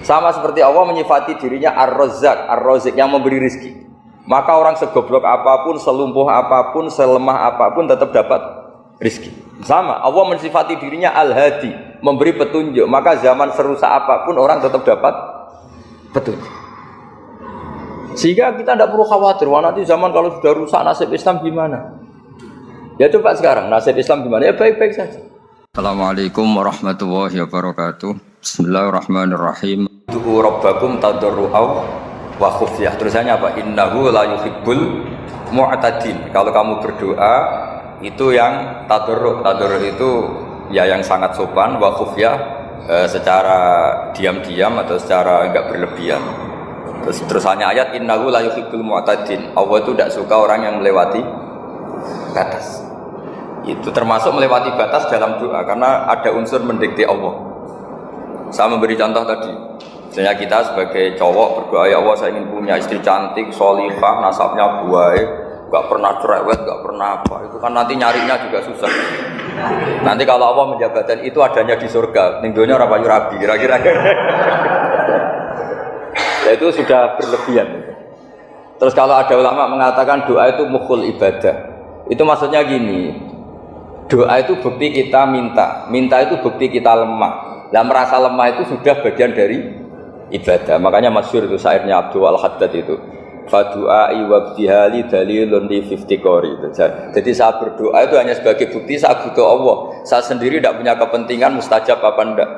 Sama seperti Allah menyifati dirinya Ar-Razzaq, Ar-Razik yang memberi rizki. Maka orang segoblok apapun, selumpuh apapun, selemah apapun tetap dapat rizki. Sama, Allah mensifati dirinya Al-Hadi, memberi petunjuk. Maka zaman serusak apapun orang tetap dapat petunjuk. Sehingga kita tidak perlu khawatir, wah nanti zaman kalau sudah rusak nasib Islam gimana? Ya coba sekarang nasib Islam gimana? Ya baik-baik saja. Assalamualaikum warahmatullahi wabarakatuh. Bismillahirrahmanirrahim. Du'u rabbakum tadarru'aw wa khufyah. Terusannya apa? Innahu la yuhibbul mu'tadin. Kalau kamu berdoa itu yang tadarru'. Tadarru' itu ya yang sangat sopan, wa khufyah secara diam-diam atau secara enggak berlebihan. Terusannya ayat innahu la yuhibbul mu'tadin. Allah itu tidak suka orang yang melewati batas. Itu termasuk melewati batas dalam doa karena ada unsur mendikte Allah. Saya memberi contoh tadi, misalnya kita sebagai cowok berdoa, ya Allah saya ingin punya istri cantik, sholihah, nasabnya baik, gak pernah cerewet, gak pernah apa. Itu kan nanti nyarinya juga susah. Nanti kalau Allah menjabatkan itu adanya di surga, ning donya ora payu rabi, kira-kira. Ya itu sudah berlebihan. Terus kalau ada ulama mengatakan doa itu mukhul ibadah, itu maksudnya gini, doa itu bukti kita minta itu bukti kita lemah. Nah merasa lemah itu sudah bagian dari ibadah. Makanya masyhur itu syairnya Abdul Al-Haddad itu, fadu'ai wabdihali dalilun li fiftikori. Jadi saya berdoa itu hanya sebagai bukti saya butuh Allah. Saya sendiri tidak punya kepentingan mustajab apa enggak.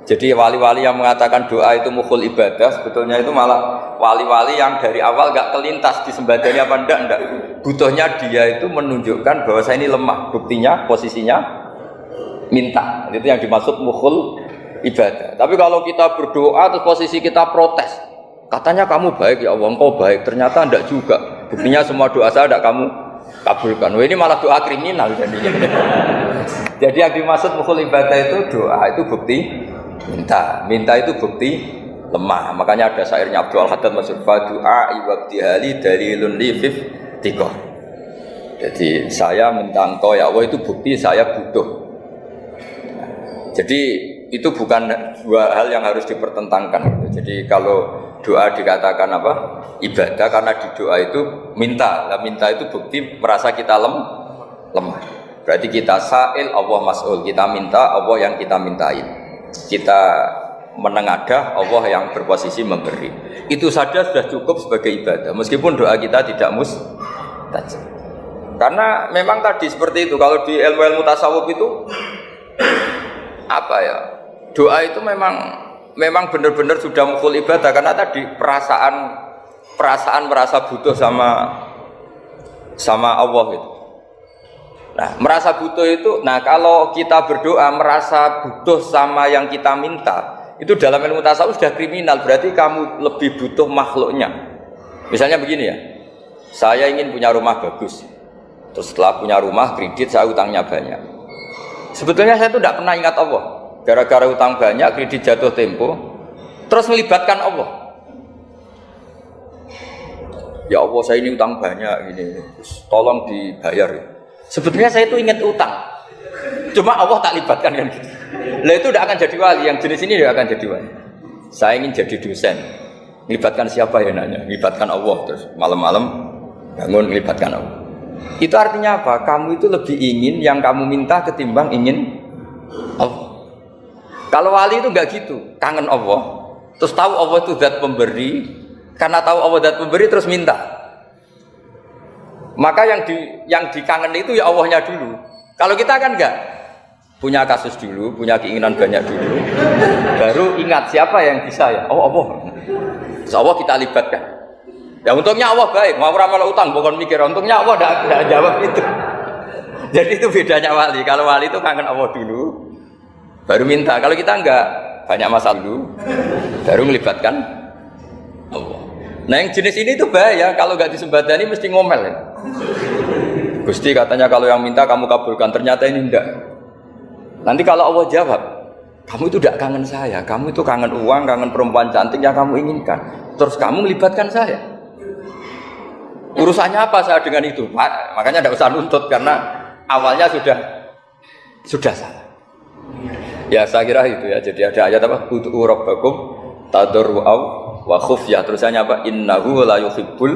Jadi wali-wali yang mengatakan doa itu mukhul ibadah, sebetulnya itu malah wali-wali yang dari awal enggak kelintas disembadani apa enggak. Butuhnya dia itu menunjukkan bahwa saya ini lemah. Buktinya posisinya minta. Itu yang dimaksud mukhul ibadah. Tapi kalau kita berdoa terus posisi kita protes, katanya kamu baik ya Allah, engkau baik, ternyata enggak juga. Buktinya semua doa saya enggak kamu kabulkan. Wah, ini malah doa kriminal jadinya. Jadi yang dimaksud mukhul ibadah itu doa itu bukti minta itu bukti lemah. Makanya ada syairnya Abdul Haddad maksud fadu'a ibadihali dalilun li fiftikor. Jadi saya minta engkau ya Allah itu bukti saya butuh. Jadi itu bukan dua hal yang harus dipertentangkan. Jadi kalau doa dikatakan apa? Ibadah karena di doa itu minta. Lah minta itu bukti merasa kita lemah. Berarti kita sa'il Allah mas'ul. Kita minta Allah yang kita mintain. Kita menengadah Allah yang berposisi memberi. Itu saja sudah cukup sebagai ibadah. Meskipun doa kita tidak mustajab. Karena memang tadi seperti itu. Kalau di ilmu tasawuf itu apa ya? Doa itu memang benar-benar sudah mukhul ibadah karena tadi perasaan merasa butuh sama Allah itu. Nah, merasa butuh itu, nah kalau kita berdoa merasa butuh sama yang kita minta, itu dalam ilmu tasawuf sudah kriminal, berarti kamu lebih butuh makhluknya. Misalnya begini ya, saya ingin punya rumah bagus, terus setelah punya rumah kredit saya utangnya banyak. Sebetulnya saya itu tidak pernah ingat Allah, gara-gara utang banyak kredit jatuh tempo, terus melibatkan Allah. Ya Allah saya ini utang banyak ini, tolong dibayar. Sebetulnya saya itu ingat utang, cuma Allah tak libatkan kan gitu. Lah itu tidak akan jadi wali, yang jenis ini tidak akan jadi wali. Saya ingin jadi dosen, libatkan siapa ya nanya? Libatkan Allah, terus malam-malam bangun libatkan Allah. Itu artinya apa? Kamu itu lebih ingin yang kamu minta ketimbang ingin Allah. Kalau wali itu enggak gitu, kangen Allah, terus tahu Allah itu zat pemberi, karena tahu Allah zat pemberi terus minta. Maka yang dikangen itu ya Allahnya dulu. Kalau kita kan enggak, punya kasus dulu, punya keinginan banyak dulu, baru ingat siapa yang bisa ya. Oh Allah, so, Allah kita libatkan. Ya untungnya Allah baik, mau ramal utang bukan mikir. Untungnya Allah tidak jawab itu. Jadi itu bedanya wali. Kalau wali itu kangen Allah dulu, baru minta. Kalau kita enggak, banyak masalah dulu, baru melibatkan Allah. Nah yang jenis ini tuh bahaya, kalau enggak disembadani mesti ngomel ya. Gusti katanya kalau yang minta kamu kabulkan, ternyata ini enggak. Nanti kalau Allah jawab, kamu itu tidak kangen saya, kamu itu kangen uang, kangen perempuan cantik yang kamu inginkan, terus kamu melibatkan saya. Urusannya apa saya dengan itu? Makanya tidak usah nuntut karena awalnya sudah salah. Ya saya kira itu ya. Jadi ada ayat apa? Ud'u rabbakum tadarru'aw wa khufyah. Terusannya apa? Innahu la yuhibbul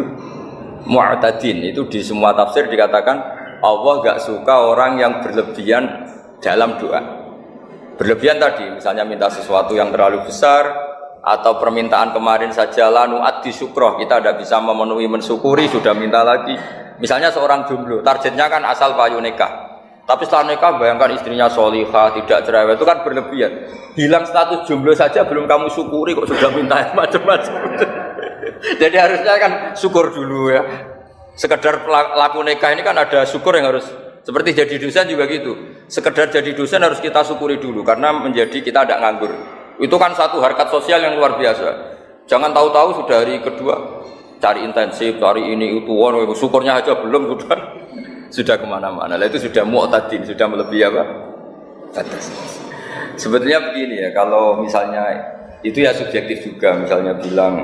mu'tadin. Itu di semua tafsir dikatakan Allah enggak suka orang yang berlebihan dalam doa. Berlebihan tadi misalnya minta sesuatu yang terlalu besar atau permintaan kemarin saja lanu addi syukroh, kita tidak bisa memenuhi mensyukuri sudah minta lagi. Misalnya seorang jomblo, targetnya kan asal payu nikah. Tapi setelah nikah bayangkan istrinya sholihah, tidak cerewet, itu kan berlebihan. Hilang status jomblo saja belum kamu syukuri kok sudah minta macam-macam. Jadi harusnya kan syukur dulu ya. Sekedar laku nikah ini kan ada syukur yang harus, seperti jadi dosen juga gitu. Sekedar jadi dosen harus kita syukuri dulu karena menjadi kita tidak nganggur. Itu kan satu harkat sosial yang luar biasa. Jangan tahu-tahu sudah hari kedua cari intensif, cari ini itu, syukurnya aja belum sudah kemana-mana. Lah itu sudah mu'tadin, sudah melebihi apa? Batas. Sebetulnya begini ya, kalau misalnya itu ya subjektif juga. Misalnya bilang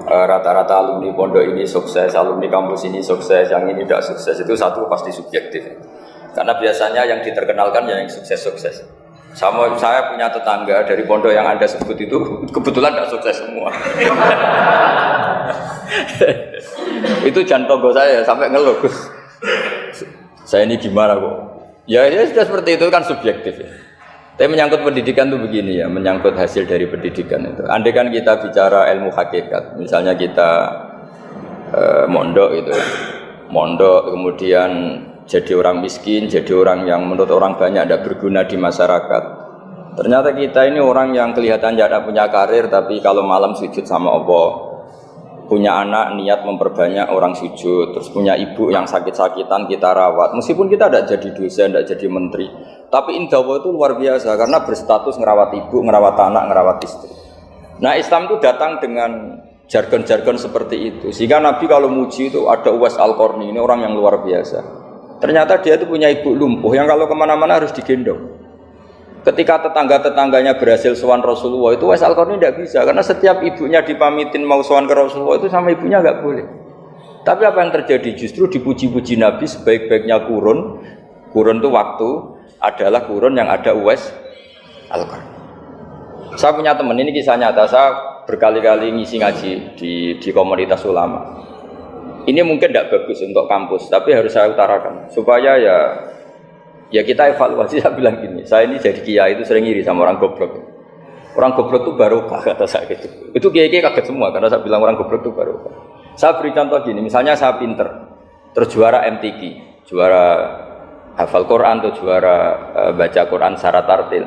rata-rata alumni pondok ini sukses, alumni kampus ini sukses, yang ini tidak sukses, itu satu pasti subjektif. Karena biasanya yang diterkenalkan yang sukses-sukses. Saya punya tetangga dari pondok yang Anda sebut itu kebetulan tidak sukses semua. Itu jantogo saya sampai ngeluh. Saya ini gimana kok? Ya sudah seperti itu kan subjektif ya. Tapi menyangkut pendidikan itu begini ya, menyangkut hasil dari pendidikan itu. Andai kan kita bicara ilmu hakikat, misalnya kita mondok itu, mondok kemudian jadi orang miskin, jadi orang yang menurut orang banyak tidak berguna di masyarakat. Ternyata kita ini orang yang kelihatan tidak punya karir, tapi kalau malam sujud sama Allah. Punya anak niat memperbanyak orang sujud, terus punya ibu yang sakit-sakitan kita rawat. Meskipun kita tidak jadi dosen, tidak jadi menteri, tapi indah Allah itu luar biasa karena berstatus ngerawat ibu, ngerawat anak, ngerawat istri. Nah Islam itu datang dengan jargon-jargon seperti itu. Sehingga Nabi kalau muji itu ada Uwais Al-Qarni, ini orang yang luar biasa. Ternyata dia itu punya ibu lumpuh yang kalau kemana-mana harus digendong. Ketika tetangga-tetangganya berhasil sowan Rasulullah itu Uwais Al-Qarni tidak bisa karena setiap ibunya dipamitin mau sowan ke Rasulullah itu sama ibunya nggak boleh. Tapi apa yang terjadi? Justru dipuji-puji Nabi sebaik-baiknya kurun itu waktu adalah kurun yang ada Uwais Al-Qarni. Saya punya teman, ini kisah nyata, saya berkali-kali ngisi ngaji di komunitas ulama. Ini mungkin tidak bagus untuk kampus, tapi harus saya utarakan supaya ya kita evaluasi. Saya bilang gini, saya ini jadi kiai itu sering iri sama orang goblok. Orang goblok itu barokah kata saya gitu. Itu kiai-kiai kaget semua karena saya bilang orang goblok itu barokah. Saya beri contoh gini, misalnya saya pinter, terus juara MTQ, juara hafal Quran atau juara baca Quran secara tartil.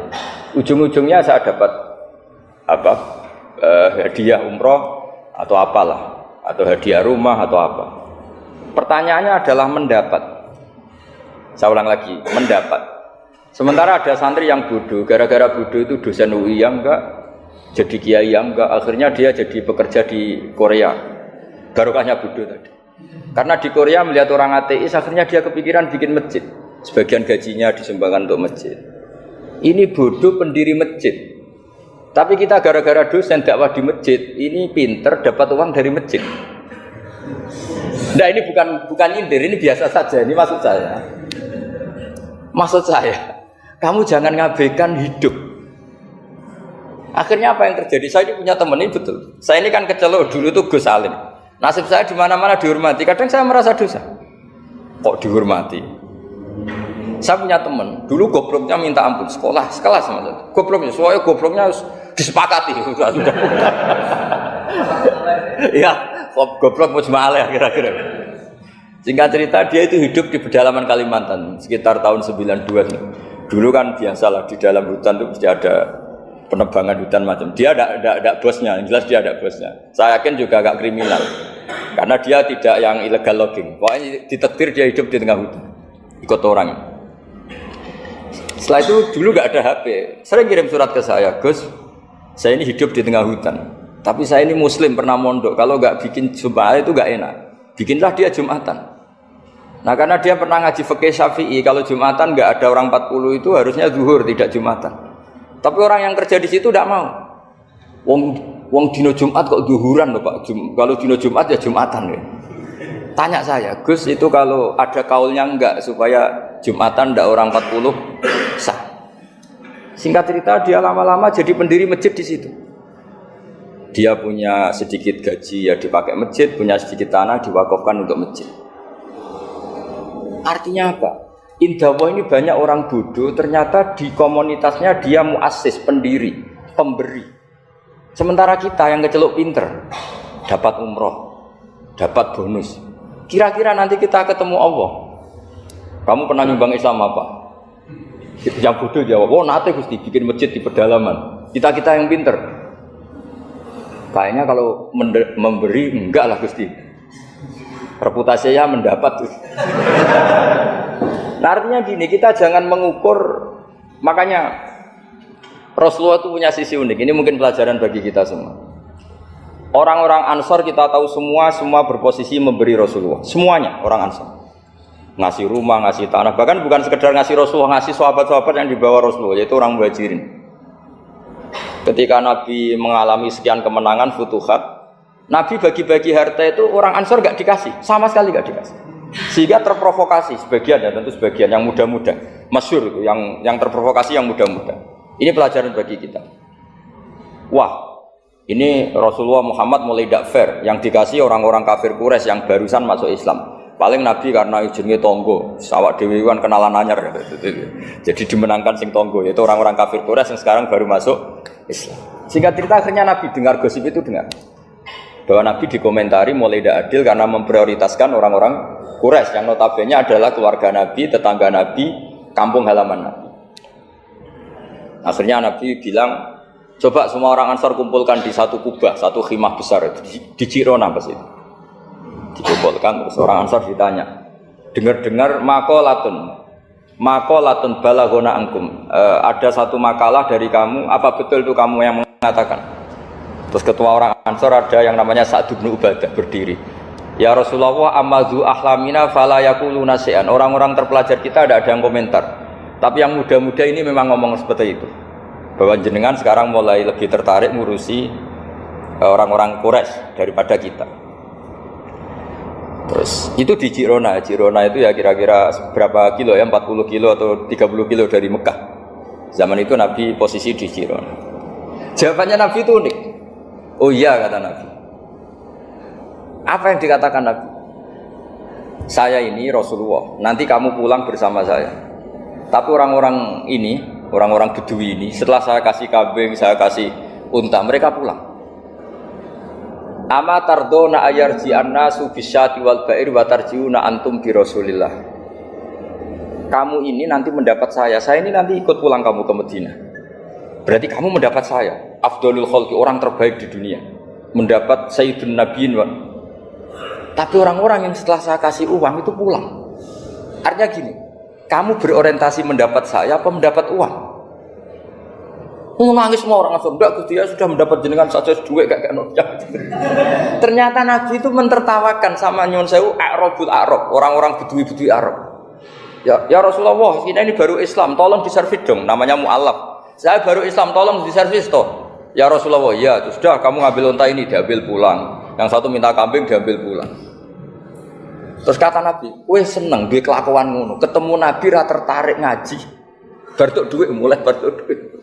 Ujung-ujungnya saya dapat hadiah umroh atau apalah, atau hadiah rumah atau apa. Pertanyaannya adalah mendapat. Saya ulang lagi, mendapat. Sementara ada santri yang bodoh, gara-gara bodoh itu dosen UI yang enggak, jadi kiai yang enggak, akhirnya dia jadi pekerja di Korea. Barokahnya bodoh tadi. Karena di Korea melihat orang ateis, akhirnya dia kepikiran bikin masjid. Sebagian gajinya disumbangkan untuk masjid. Ini bodoh pendiri masjid. Tapi kita gara-gara dosen dakwah di masjid, ini pinter dapat uang dari masjid. Nah ini bukan nyindir, ini biasa saja, ini maksud saya. Maksud saya, kamu jangan ngabaikan hidup. Akhirnya apa yang terjadi? Saya ini punya teman ini betul. Saya ini kan kecelok dulu itu Gus Alim. Nasib saya di mana-mana dihormati. Kadang saya merasa dosa. Kok dihormati? Saya punya teman. Dulu gobloknya minta ampun sekolah sekelas sama saya. Gobloknya, soalnya gobloknya harus disepakati. Sudah. Ya, goblok mujmalah kira-kira. Singkat cerita dia itu hidup di pedalaman Kalimantan sekitar tahun 92. Dulu kan biasalah di dalam hutan itu mesti ada penebangan hutan macam. Dia ada bosnya, yang jelas dia ada bosnya. Saya yakin juga agak kriminal karena dia tidak yang illegal logging. Pokoknya ditakdir dia hidup di tengah hutan, ikut orang. Setelah itu dulu nggak ada HP. Sering kirim surat ke saya, Gus, saya ini hidup di tengah hutan. Tapi saya ini Muslim pernah mondok. Kalau nggak bikin Jumat itu nggak enak. Bikinlah dia Jumatan. Nah karena dia pernah ngaji fikih Syafi'i, kalau Jumatan nggak ada orang 40 itu harusnya zuhur tidak Jumatan. Tapi orang yang kerja di situ tidak mau. Wong dino Jumat kok zuhuran loh Pak. Kalau dino Jumat ya Jumatan ya. Tanya saya, Gus itu kalau ada kaulnya enggak supaya Jumatan ndak orang 40 sah. Singkat cerita dia lama-lama jadi pendiri masjid di situ. Dia punya sedikit gaji ya dipakai masjid, punya sedikit tanah diwakafkan untuk masjid. Artinya apa? Indah ini banyak orang bodoh, ternyata di komunitasnya dia muassis, pendiri, pemberi. Sementara kita yang keceluk pinter, dapat umroh, dapat bonus. Kira-kira nanti kita ketemu Allah, kamu pernah nyumbang Islam apa? Yang bodoh jawab, oh nanti Gusti bikin masjid di pedalaman. Kita yang pinter, kayaknya kalau memberi enggak lah Gusti. Reputasinya mendapat. Nah artinya gini, kita jangan mengukur, makanya Rasulullah itu punya sisi unik. Ini mungkin pelajaran bagi kita semua. Orang-orang Ansor kita tahu semua berposisi memberi Rasulullah. Semuanya orang Ansor. Ngasih rumah, ngasih tanah, bahkan bukan sekedar ngasih Rasulullah, ngasih sahabat-sahabat yang dibawa Rasulullah, yaitu orang Muhajirin. Ketika Nabi mengalami sekian kemenangan, futuhat, Nabi bagi-bagi harta itu orang Ansor gak dikasih, sama sekali gak dikasih. Sehingga terprovokasi sebagian, ya tentu sebagian yang muda-muda, masyhur itu, yang terprovokasi yang muda-muda. Ini pelajaran bagi kita. Wah, ini Rasulullah Muhammad mulai tidak fair, yang dikasih orang-orang kafir Quraisy yang barusan masuk Islam. Paling Nabi karena izinnya tonggo, sawak dewi kan kenalan anyar, jadi dimenangkan sing tonggo, yaitu orang-orang kafir Quraisy yang sekarang baru masuk Islam. Sehingga cerita akhirnya Nabi dengar gosip itu, dengar bahwa Nabi dikomentari mulai tidak adil karena memprioritaskan orang-orang Quraisy yang notabene adalah keluarga Nabi, tetangga Nabi, kampung halaman Nabi. Akhirnya Nabi bilang, coba semua orang Ansar kumpulkan di satu kubah, satu khimah besar di Jirona pas itu. Dikumpulkan, terus orang Ansar ditanya, dengar-dengar makolatun balagona angkum, ada satu makalah dari kamu, apa betul itu kamu yang mengatakan? Terus ketua orang Ansar ada yang namanya Sa'd bin Ubadah berdiri, ya Rasulullah amazu ahlamina fala yaquluna syai'an. Orang-orang terpelajar kita ada yang komentar, tapi yang muda-muda ini memang ngomong seperti itu, bahwa jenengan sekarang mulai lebih tertarik ngurusi orang-orang Quraisy daripada kita. Terus itu di Jirona itu ya kira-kira berapa kilo ya, 40 kilo atau 30 kilo dari Mekah. Zaman itu Nabi posisi di Jirona. Jawabannya Nabi itu unik. Oh iya, kata Nabi. Apa yang dikatakan Nabi? Saya ini Rasulullah, nanti kamu pulang bersama saya. Tapi orang-orang ini, orang-orang Bedui ini, setelah saya kasih kambing, saya kasih unta, mereka pulang. Ama tardona ayarji annasu bisyati wal ba'ir wa tarjiuna antum bi Rasulillah. Kamu ini nanti mendapat saya ini nanti ikut pulang kamu ke Madinah. Berarti kamu mendapat saya, afdalul khalqi, orang terbaik di dunia. Mendapat sayyidun nabiyyin. Tapi orang-orang yang setelah saya kasih uang itu pulang. Artinya gini, kamu berorientasi mendapat saya apa mendapat uang? Nangis semua orang Ansor, enggak Gusti ya sudah mendapat jenengan saja duit gak Ternyata Nabi itu mentertawakan sama nyuwun sewu A'rabul A'rab, orang-orang Bedui Arab. Ya Rasulullah, kita ini baru Islam, tolong diservis dong, namanya mu'allaf. Saya baru Islam, tolong diservis toh. Ya Rasulullah, ya sudah kamu ngambil unta ini diambil pulang. Yang satu minta kambing diambil pulang. Terus kata Nabi, weh seneng duwe kelakuan ngono, ketemu Nabi ra tertarik ngaji. Bartuk duit mulai bartuk duit.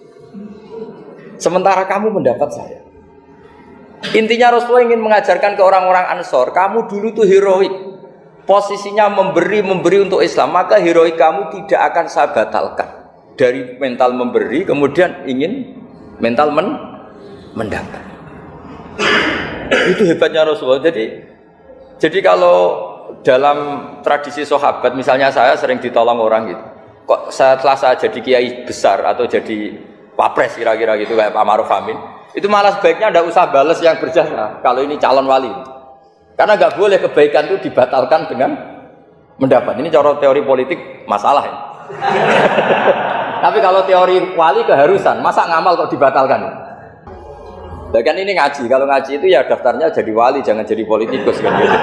Sementara kamu mendapat saya. Intinya Rasulullah ingin mengajarkan ke orang-orang Ansor, kamu dulu tuh heroik. Posisinya memberi untuk Islam, maka heroik kamu tidak akan saya batalkan. Dari mental memberi, kemudian ingin mental mendapat. Itu hebatnya Rasulullah. Jadi kalau dalam tradisi sahabat, misalnya saya sering ditolong orang gitu. Kok setelah saya jadi kiai besar atau jadi wapres kira-kira gitu kayak Pak Ma'ruf Amin, itu malah sebaiknya tidak usah balas yang berjasa kalau ini calon wali, karena nggak boleh kebaikan itu dibatalkan dengan mendapat. Ini cara teori politik masalah ya. Tapi kalau teori wali keharusan, masa ngamal kok dibatalkan? Bahkan ini ngaji, kalau ngaji itu ya daftarnya jadi wali, jangan jadi politikus kan gitu.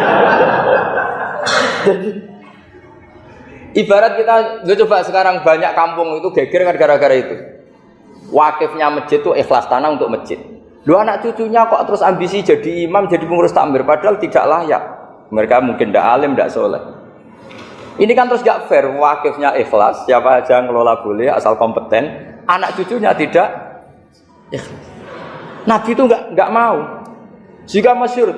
Ibarat kita coba sekarang banyak kampung itu geger kan gara-gara itu. Wakifnya masjid itu ikhlas tanah untuk masjid. Lu anak cucunya kok terus ambisi jadi imam, jadi pengurus takmir, padahal tidak layak. Mereka mungkin tidak alim, tidak soleh. Ini kan terus gak fair. Wakifnya ikhlas, siapa aja yang ngelola boleh asal kompeten. Anak cucunya tidak ikhlas. Nabi itu enggak mau. Jika masyhur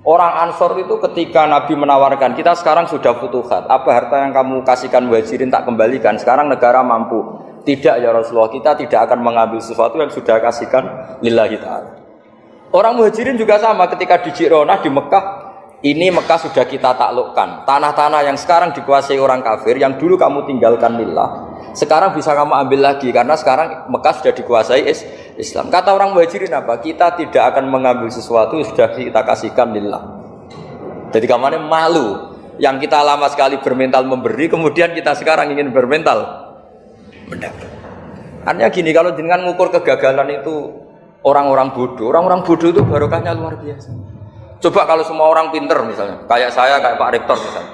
orang Ansor itu ketika Nabi menawarkan, kita sekarang sudah futuhat, apa harta yang kamu kasihkan muhajirin tak kembalikan, sekarang negara mampu. Tidak ya Rasulullah, kita tidak akan mengambil sesuatu yang sudah kasihkan lillahi ta'ala. Orang muhajirin juga sama, ketika di Ji'ronah di Mekah, ini Mekah sudah kita taklukkan. Tanah-tanah yang sekarang dikuasai orang kafir, yang dulu kamu tinggalkan lillah, sekarang bisa kamu ambil lagi, karena sekarang Mekah sudah dikuasai Islam. Kata orang muhajirin apa? Kita tidak akan mengambil sesuatu yang sudah kita kasihkan lillah. Jadi kamarnya malu, yang kita lama sekali bermental memberi, kemudian kita sekarang ingin bermental mendapat. Artinya gini, kalau dengan mengukur kegagalan itu orang-orang bodoh itu barokahnya luar biasa. Coba kalau semua orang pinter misalnya, kayak saya, kayak Pak Rektor misalnya,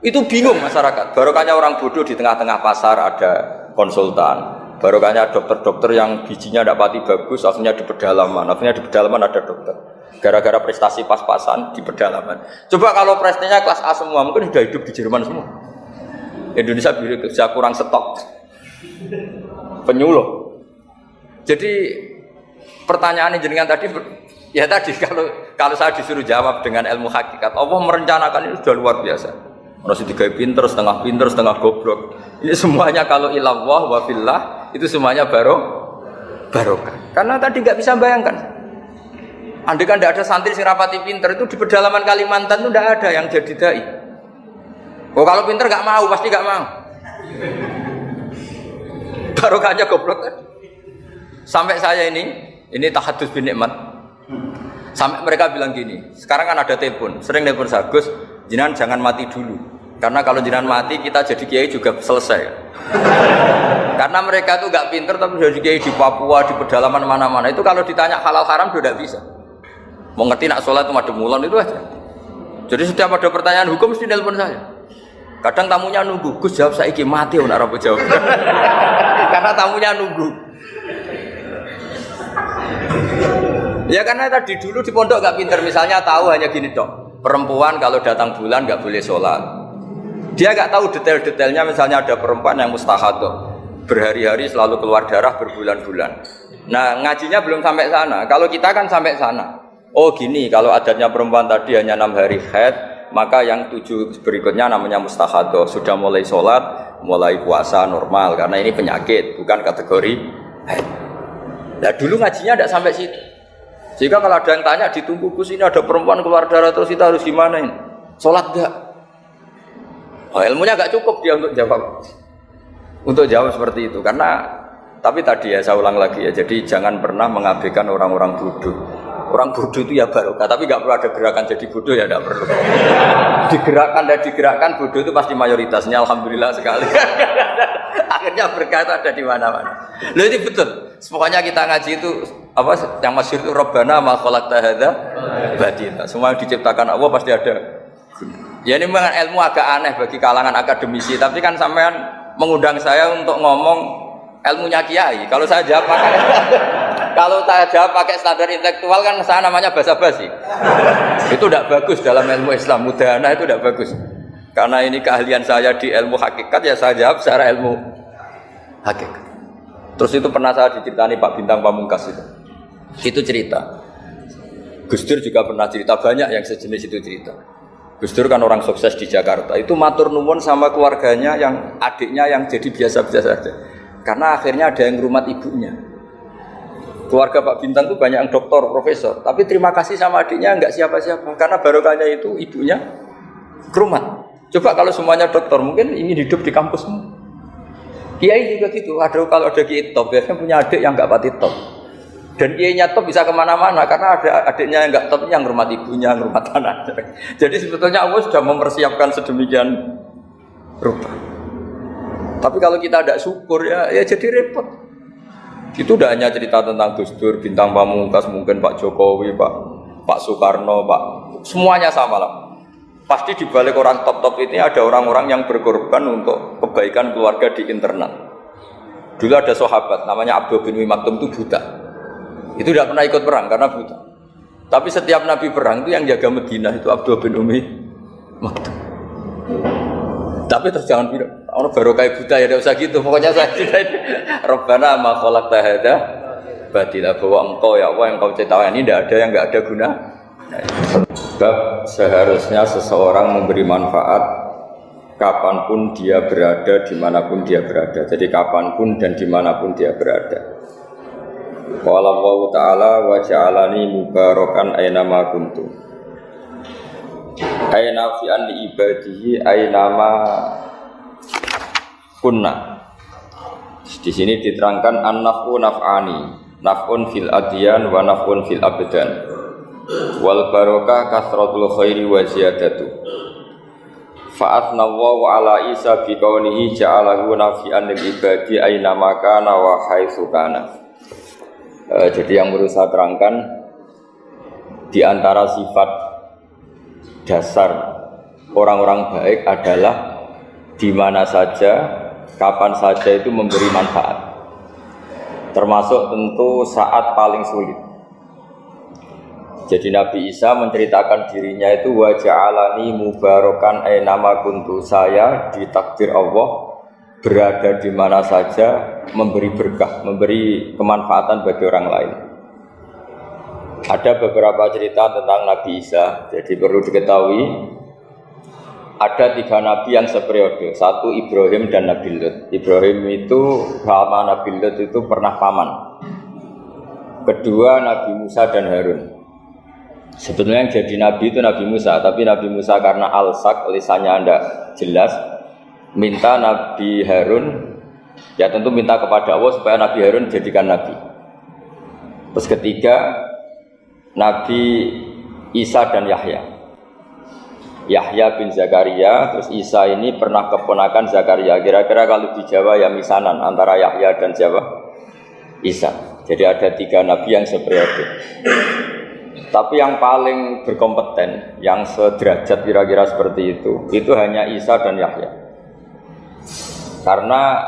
itu bingung masyarakat. Barokahnya orang bodoh di tengah-tengah pasar ada konsultan, barokahnya dokter-dokter yang gizinya tidak pati bagus, akhirnya di pedalaman ada dokter. Gara-gara prestasi pas-pasan di pedalaman. Coba kalau prestasinya kelas A semua, mungkin sudah hidup di Jerman semua. Indonesia bisa kurang stok penyuluh. Jadi pertanyaan jenengan tadi, ya tadi kalau saya disuruh jawab dengan ilmu hakikat, Allah merencanakan ini sudah luar biasa. Orang tiga pinter, setengah goblok. Ini semuanya kalau ilallah wa fillah itu semuanya barokah. Karena tadi nggak bisa bayangkan. Andai kan tidak ada santri sing rapati pinter, itu di pedalaman Kalimantan itu tidak ada yang jadi dai. Oh kalau pinter nggak mau, pasti nggak mau. Barokahnya goblok kan. Sampai saya ini tahadus bin nikmat. Sampai mereka bilang gini, sekarang kan ada telepon, sering telepon saya, Gus, jenengan jangan mati dulu. Karena kalau jenengan mati, kita jadi kiai juga selesai. Karena mereka itu gak pinter, tapi jadi kiai di Papua, di pedalaman mana-mana. Itu kalau ditanya halal haram, sudah bisa. Mau ngerti nak sholat itu madem mulon itu aja. Jadi setiap ada pertanyaan hukum, mesti telepon saya. Kadang tamunya nunggu, Gus jawab saiki mati, nak rabu jawab. Karena tamunya nunggu. Ya karena tadi dulu di pondok gak pinter, misalnya tahu hanya gini dok, perempuan kalau datang bulan gak boleh sholat. Dia gak tahu detail-detailnya, misalnya ada perempuan yang mustahadah, berhari-hari selalu keluar darah berbulan-bulan. Nah ngajinya belum sampai sana, kalau kita kan sampai sana. Oh gini, kalau adatnya perempuan tadi hanya 6 hari haid, maka yang 7 berikutnya namanya mustahadah, sudah mulai sholat, mulai puasa normal, karena ini penyakit, bukan kategori haid. Nah dulu ngajinya tidak sampai situ. Jika kalau ada yang tanya ditunggu Gus ini ada perempuan keluar darah terus kita harus gimana ini? Sholat enggak? Oh, ilmunya enggak cukup dia untuk jawab. Untuk jawab seperti itu karena tapi tadi ya saya ulang lagi ya. Jadi jangan pernah mengabaikan orang-orang bodoh. Orang bodoh itu ya barokah, tapi enggak perlu ada gerakan jadi bodoh ya enggak perlu. Digerakkan bodoh itu pasti mayoritasnya alhamdulillah sekali. Akhirnya berkah itu ada di mana-mana. Loh ini betul. Pokoknya kita ngaji itu apa yang masyhur itu Rabbana ma khalaqta hadza batila. Semua yang diciptakan Allah pasti ada. Ya ini memang ilmu agak aneh bagi kalangan akademisi, tapi kan sampean mengundang saya untuk ngomong ilmunya kiai. Kalau saya jawab pakai standar intelektual kan saya namanya basa-basi. Itu tidak bagus dalam ilmu Islam. Mudahana itu tidak bagus. Karena ini keahlian saya di ilmu hakikat ya saya jawab secara ilmu hakikat. Terus itu pernah saya diceritani Pak Bintang Pamungkas itu. Itu cerita. Gus Dur juga pernah cerita, banyak yang sejenis itu cerita. Gus Dur kan orang sukses di Jakarta. Itu matur nuwun sama keluarganya yang adiknya yang jadi biasa-biasa saja. Karena akhirnya ada yang ngrumat ibunya. Keluarga Pak Bintang itu banyak yang doktor, profesor. Tapi terima kasih sama adiknya enggak siapa-siapa. Karena barokahnya itu ibunya ngrumat. Coba kalau semuanya dokter mungkin ingin hidup di kampus semua. Kiai juga gitu, kalau ada kiai top, biasanya punya adik yang nggak pati top. Dan kiainya top bisa kemana-mana, karena ada adiknya yang nggak top, yang rumah ibunya, rumah tanah. Jadi sebetulnya Allah sudah mempersiapkan sedemikian rupa. Tapi kalau kita tidak syukur, ya jadi repot. Itu tidak hanya cerita tentang Gus Dur, Bintang Pamungkas, mungkin Pak Jokowi, Pak Soekarno, semuanya sama lah. Pasti di balik orang top-top ini ada orang-orang yang berkorban untuk kebaikan keluarga di internal. Dulu ada sahabat namanya Abdul bin Umi Maktum itu buta. Itu tidak pernah ikut perang karena buta. Tapi setiap Nabi perang itu yang jaga Madinah itu Abdul bin Umi Maktum. Tapi terus jangan bilang orang barokah buta ya tidak usah gitu. Pokoknya saya cerita itu Rabbana ma khalaqta hadza batila, bahwa engkau ya Allah yang kau ciptakan ini tidak ada yang enggak ada guna. Sebab seharusnya seseorang memberi manfaat kapanpun dia berada, dimanapun dia berada. Jadi kapanpun dan dimanapun dia berada. Qala Allah Ta'ala wa ja'alani mubarakan aynama kuntu. Aina fi an ibadihi aynama kunna. Di sini diterangkan an-naf'u naf'ani, naf'un fil adyan wa naf'un fil abdan. Wal barokah kasratul khairi wa ziyadatu. Fa'atna Allahu ala Isa bi kaunihi ja'alahu nafi'an lil ibadi aynama kana wa haitsu kana. Jadi yang perlu saya terangkan, di antara sifat dasar orang-orang baik adalah di mana saja, kapan saja itu memberi manfaat. Termasuk tentu saat paling sulit. Jadi Nabi Isa menceritakan dirinya itu wa ja'alani mubarakan aynama kuntu, saya ditakdir Allah berada di mana saja memberi berkah, memberi kemanfaatan bagi orang lain. Ada beberapa cerita tentang Nabi Isa. Jadi perlu diketahui ada 3 nabi yang seperiode. Satu Ibrahim dan Nabi Lut. Ibrahim itu sama Nabi Lut itu pernah paman. Kedua Nabi Musa dan Harun. Sebetulnya yang jadi nabi itu Nabi Musa, tapi Nabi Musa karena alsak, lisannya tidak jelas, minta Nabi Harun, ya tentu minta kepada Allah supaya Nabi Harun jadikan nabi. Terus ketiga Nabi Isa dan Yahya. Yahya bin Zakaria, terus Isa ini pernah keponakan Zakaria. Kira-kira kalau di Jawa ya misanan antara Yahya dan Jawa Isa. Jadi ada 3 nabi yang seperiode. Tapi yang paling berkompeten, yang sederajat kira-kira seperti itu hanya Isa dan Yahya. Karena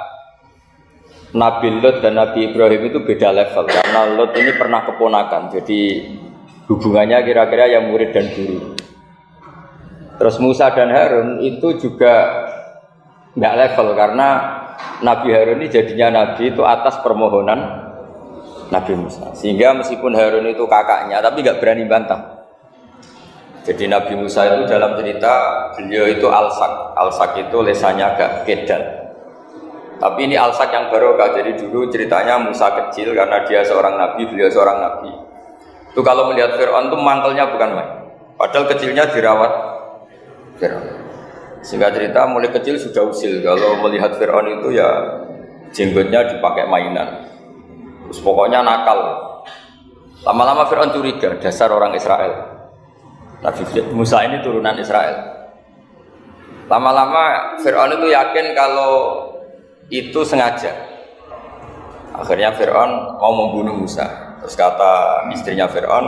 Nabi Lut dan Nabi Ibrahim itu beda level. Karena Lut ini pernah keponakan, jadi hubungannya kira-kira yang murid dan guru. Terus Musa dan Harun itu juga nggak level, karena Nabi Harun ini jadinya Nabi itu atas permohonan Nabi Musa. Sehingga meskipun Harun itu kakaknya, tapi nggak berani bantah. Jadi Nabi Musa itu dalam cerita beliau itu alsak. Alsak itu lesannya agak kedal. Tapi ini alsak yang barokah. Jadi dulu ceritanya Musa kecil karena dia seorang nabi, beliau seorang nabi. Itu kalau melihat Fir'aun itu mantelnya bukan main. Padahal kecilnya dirawat Fir'aun. Sehingga cerita mulai kecil sudah usil. Kalau melihat Fir'aun itu ya jenggotnya dipakai mainan. Terus pokoknya nakal. Lama-lama Fir'aun curiga, dasar orang Israel. Nabi Musa ini turunan Israel. Lama-lama Fir'aun itu yakin kalau itu sengaja. Akhirnya Fir'aun mau membunuh Musa. Terus kata istrinya Fir'aun,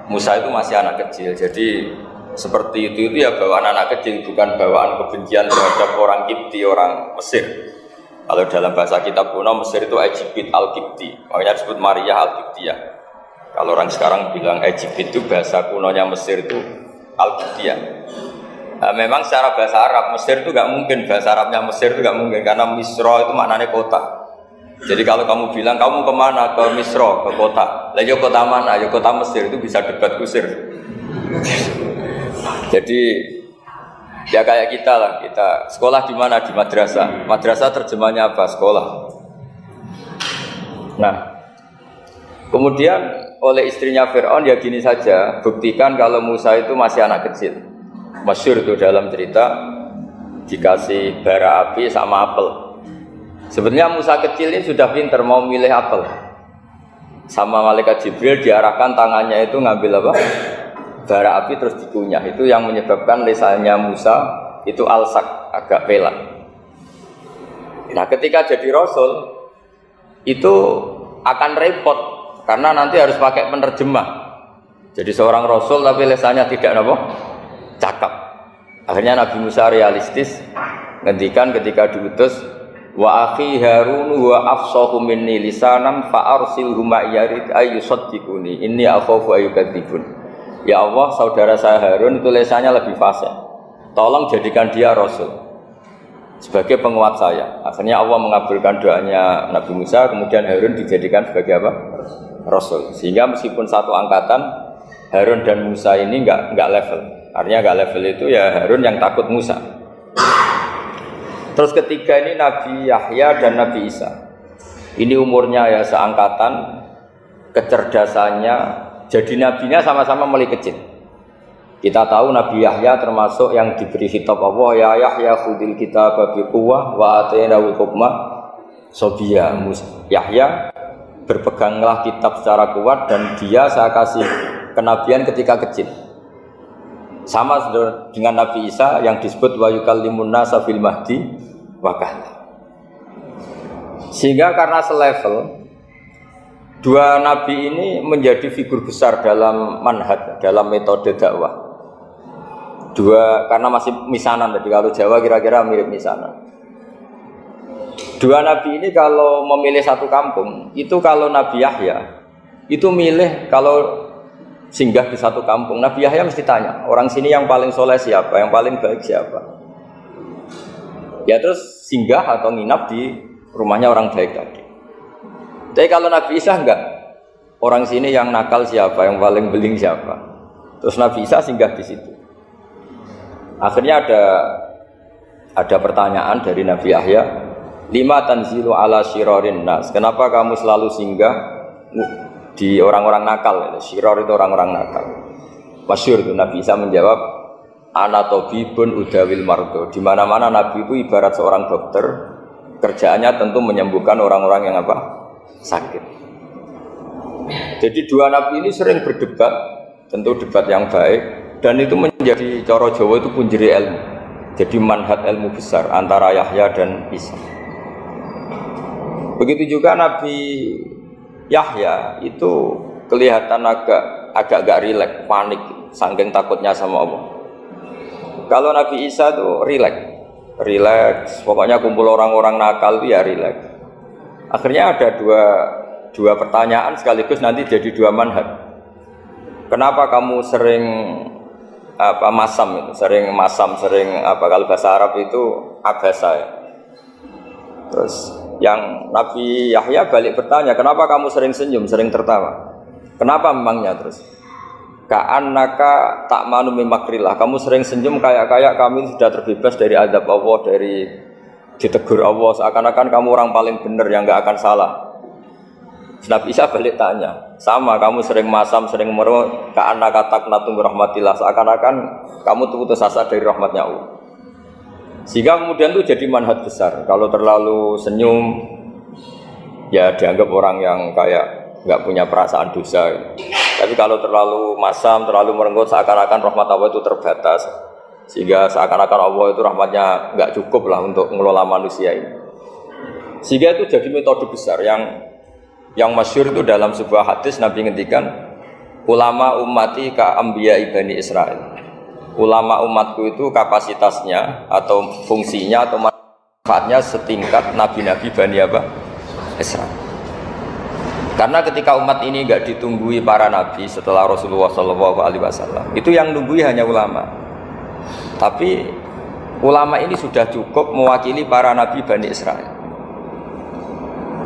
Musa itu masih anak kecil. Jadi seperti itu ya bawaan anak kecil, bukan bawaan kebencian terhadap orang Kipti, orang Mesir. Kalau dalam bahasa kitab kuno Mesir itu Egypt al-Kipti, makanya disebut Maria al-Kiptiyah. Kalau orang sekarang bilang Egypt itu bahasa kunonya Mesir itu al-Kiptiyah. Nah, memang secara bahasa Arab Mesir itu nggak mungkin, bahasa Arabnya Mesir itu nggak mungkin karena Misra itu maknanya kota. Jadi kalau kamu bilang kamu kemana, ke Misra, ke kota, lah ya kota mana, ya kota Mesir, itu bisa debat kusir. Jadi ya kayak kita lah, kita sekolah di mana? Di madrasah. Madrasah terjemahnya apa? Sekolah. Nah, kemudian oleh istrinya Fir'aun ya gini saja, buktikan kalau Musa itu masih anak kecil. Masyhur itu dalam cerita dikasih bara api sama apel. Sebenarnya Musa kecil ini sudah pintar mau milih apel. Sama malaikat Jibril diarahkan tangannya itu ngambil apa? Bara api terus dikunyah. Itu yang menyebabkan lisannya Musa itu alsak, agak pelak. Nah ketika jadi Rasul itu akan repot karena nanti harus pakai penerjemah. Jadi seorang Rasul tapi lisannya tidak apa? Cakap. Akhirnya Nabi Musa realistis ngendikan ketika diutus, wa akhi Harun wa afsahu minni lisanan fa arsilhu ma'yarid ayyusaddiquni inni akhafu ayyukadzibun. Ya Allah, saudara saya Harun itu lisannya lebih fasih. Tolong jadikan dia Rasul. sebagai penguat saya. Akhirnya Allah mengabulkan doanya Nabi Musa, kemudian Harun dijadikan sebagai apa? Rasul. Sehingga meskipun satu angkatan, Harun dan Musa ini enggak level. Artinya enggak level itu ya Harun yang takut Musa. Terus ketiga ini Nabi Yahya dan Nabi Isa. Ini umurnya ya seangkatan, kecerdasannya, jadi nabinya sama-sama mulai kecil. Kita tahu Nabi Yahya termasuk yang diberi kitab Allah, ya Yahya khudil kitaba biquwwah wa atainahul hukma sobiyya. Yahya berpeganglah kitab secara kuat dan dia saya kasih kenabian ketika kecil. Sama dengan Nabi Isa yang disebut wa yukallimun nasa fil mahdi wa kahla. Sehingga karena selevel, dua nabi ini menjadi figur besar dalam manhaj, dalam metode dakwah. Dua, karena masih misanan tadi, kalau Jawa kira-kira mirip misanan. Dua nabi ini kalau memilih satu kampung, itu kalau Nabi Yahya itu milih kalau singgah di satu kampung, Nabi Yahya mesti tanya, orang sini yang paling soleh siapa, yang paling baik siapa. Ya terus singgah atau nginap di rumahnya orang baik tadi. Tapi kalau Nabi Isa enggak, orang sini yang nakal siapa, yang paling beling siapa. Terus Nabi Isa singgah di situ. Akhirnya ada pertanyaan dari Nabi Yahya, lima tanzilu ala syirarin nas. Kenapa kamu selalu singgah di orang-orang nakal? Syiror itu orang-orang nakal. Masyhur itu Nabi Isa menjawab, ana tabibun udawil mardo. Di mana-mana Nabi itu ibarat seorang dokter, kerjaannya tentu menyembuhkan orang-orang yang apa? Sakit. Jadi dua nabi ini sering berdebat, tentu debat yang baik. Dan itu menjadi cara Jawa itu punjeri ilmu. Jadi manhaj ilmu besar antara Yahya dan Isa. Begitu juga Nabi Yahya itu kelihatan agak rileks, panik, saking takutnya sama Allah. Kalau Nabi Isa itu rileks, pokoknya kumpul orang-orang nakal itu ya rileks. Akhirnya ada dua pertanyaan sekaligus nanti jadi dua manhaj. Kenapa kamu sering masam itu, sering kalau bahasa Arab itu abasa ya. Terus yang Nabi Yahya balik bertanya, kenapa kamu sering senyum, sering tertawa? Kenapa memangnya? Terus ka'annaka ta'manu min makrillah, kamu sering senyum kayak kami sudah terbebas dari azab Allah, dari ditegur Allah, seakan-akan kamu orang paling benar yang enggak akan salah. Nabi Isa balik tanya, sama kamu sering masam, sering merung, ka'annaka taqnatu min rahmatillah, seakan-akan kamu putus asa dari rahmatnya Allah. Sehingga kemudian itu jadi manhaj besar. Kalau terlalu senyum, ya dianggap orang yang kayak nggak punya perasaan dosa. Tapi kalau terlalu masam, terlalu merenggut, seakan-akan rahmat Allah itu terbatas. Sehingga seakan-akan Allah itu rahmatnya nggak cukup lah untuk mengelola manusia ini. Sehingga itu jadi metode besar yang masyhur itu dalam sebuah hadis Nabi ngendikan, ulama ummati ka anbiya Bani Israil. Ulama umatku itu kapasitasnya atau fungsinya atau manfaatnya setingkat nabi-nabi Bani Israil. Karena ketika umat ini enggak ditunggui para nabi setelah Rasulullah SAW, itu yang nunggui hanya ulama. Tapi ulama ini sudah cukup mewakili para nabi Bani Israil.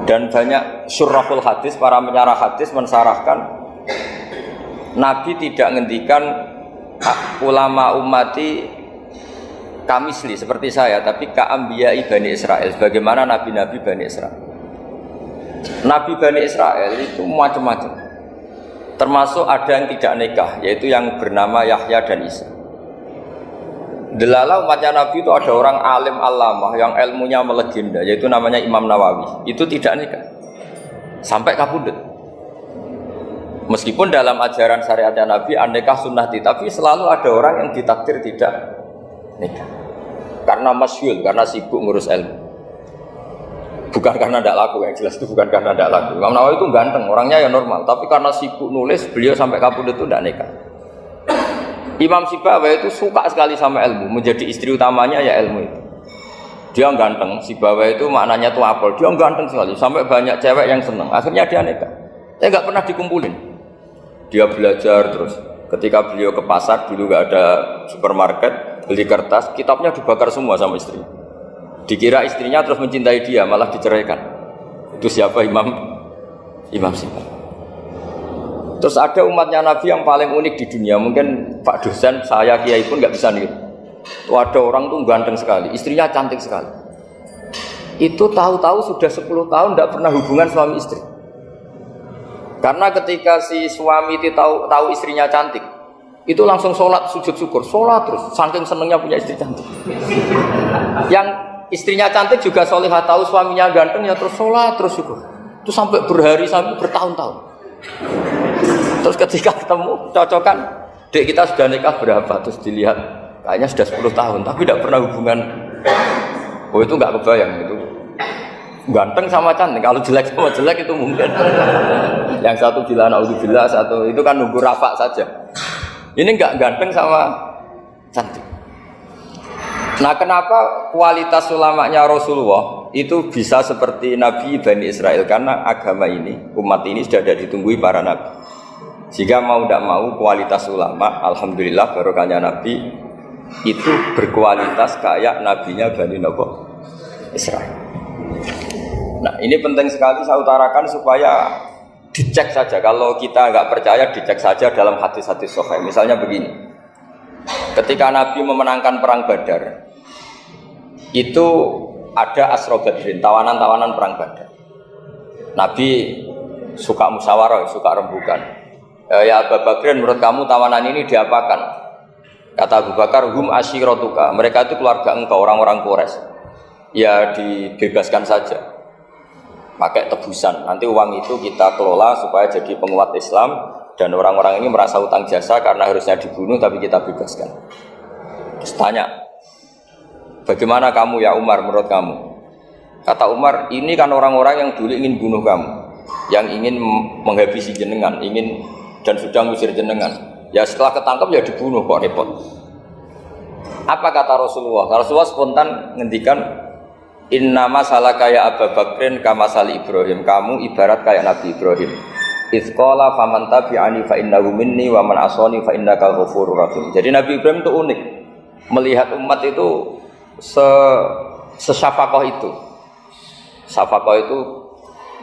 Dan banyak syurahul hadis, para penyarah hadis mensarahkan Nabi tidak ngendikan ulama ummati kamisli seperti saya, tapi ka'ambiyai Bani Israel, sebagaimana nabi-nabi Bani Israel. Nabi Bani Israel itu macam-macam, termasuk ada yang tidak nikah, yaitu yang bernama Yahya dan Isa. Delala umatnya Nabi itu ada orang alim allamah yang ilmunya melegenda, yaitu namanya Imam Nawawi. Itu tidak nikah sampai kabudut. Meskipun dalam ajaran syariatnya Nabi an-nikah sunnati, tapi selalu ada orang yang ditakdir tidak nikah karena masyhul, karena sibuk ngurus ilmu. Bukan karena tidak laku, yang jelas itu bukan karena tidak laku. Imam Nawawi itu ganteng, orangnya ya normal, tapi karena sibuk nulis, beliau sampai kabudut itu tidak nikah. Imam Sibawai itu suka sekali sama ilmu, menjadi istri utamanya ya ilmu itu. Dia ganteng, Sibawai itu maknanya tuh apel, dia ganteng sekali, sampai banyak cewek yang seneng. Akhirnya dia nikah. Nggak pernah dikumpulin. Dia belajar terus. Ketika beliau ke pasar, dulu nggak ada supermarket, beli kertas, kitabnya dibakar semua sama istri. Dikira istrinya terus mencintai dia, malah diceraikan. Itu siapa? Imam siapa? Terus ada umatnya Nabi yang paling unik di dunia. Mungkin Pak dosen, saya kiai pun nggak bisa niru. Itu ada orang tuh ganteng sekali, istrinya cantik sekali. Itu tahu-tahu sudah 10 tahun tidak pernah hubungan suami istri. Karena ketika si suami itu tahu istrinya cantik, itu langsung sholat sujud syukur, sholat terus, saking senengnya punya istri cantik. Yang istrinya cantik juga solihah, tahu suaminya ganteng ya terus sholat terus syukur. Itu sampai berhari sampai bertahun-tahun. Terus ketika ketemu cocokan, dek kita sudah nikah berapa? Terus dilihat kayaknya sudah 10 tahun, tapi tidak pernah hubungan. Oh itu nggak kebayang itu. Ganteng sama cantik, kalau jelek sama jelek itu mungkin. Yang satu bilang naudzubillah, satu itu kan nunggu rafa saja. Ini nggak ganteng sama cantik. Nah kenapa kualitas ulamanya Rasulullah itu bisa seperti Nabi Bani Israel? Karena agama ini, umat ini sudah ada ditunggui para nabi. Jika mau tidak mau kualitas ulama, alhamdulillah barokahnya Nabi itu berkualitas kayak nabinya Bani Israel. Nah ini penting sekali saya utarakan supaya dicek saja. Kalau kita nggak percaya, dicek saja dalam hadis-hadis sahih. Misalnya begini, ketika Nabi memenangkan perang Badar, itu ada Asra Badrin, tawanan-tawanan perang Badar. Nabi suka musyawarah, suka rembukan. Ya Abu Bakrin, menurut kamu tawanan ini diapakan? Kata Abu Bakar, hum asyiratuka, mereka itu keluarga engkau, orang-orang Quraisy. Ya dibebaskan saja, pakai tebusan. Nanti uang itu kita kelola supaya jadi penguat Islam, dan orang-orang ini merasa utang jasa karena harusnya dibunuh tapi kita bebaskan. Terus tanya, bagaimana kamu ya Umar, menurut kamu? Kata Umar, ini kan orang-orang yang dulu ingin bunuh kamu, yang ingin menghabisi jenengan, ingin dan sudah ngusir jenengan. Ya setelah ketangkap ya dibunuh, kok repot. Apa kata Rasulullah? Rasulullah spontan ngendikan, inna masalah kayak Abu Bakrin kamasali Ibrahim, kamu ibarat kayak Nabi Ibrahim. Izqala faman tabi'ani fa innahu minni wa man asani fa innaka ghafurur rahim. Jadi Nabi Ibrahim itu unik, melihat umat itu sesyafakoh itu. Syafakoh itu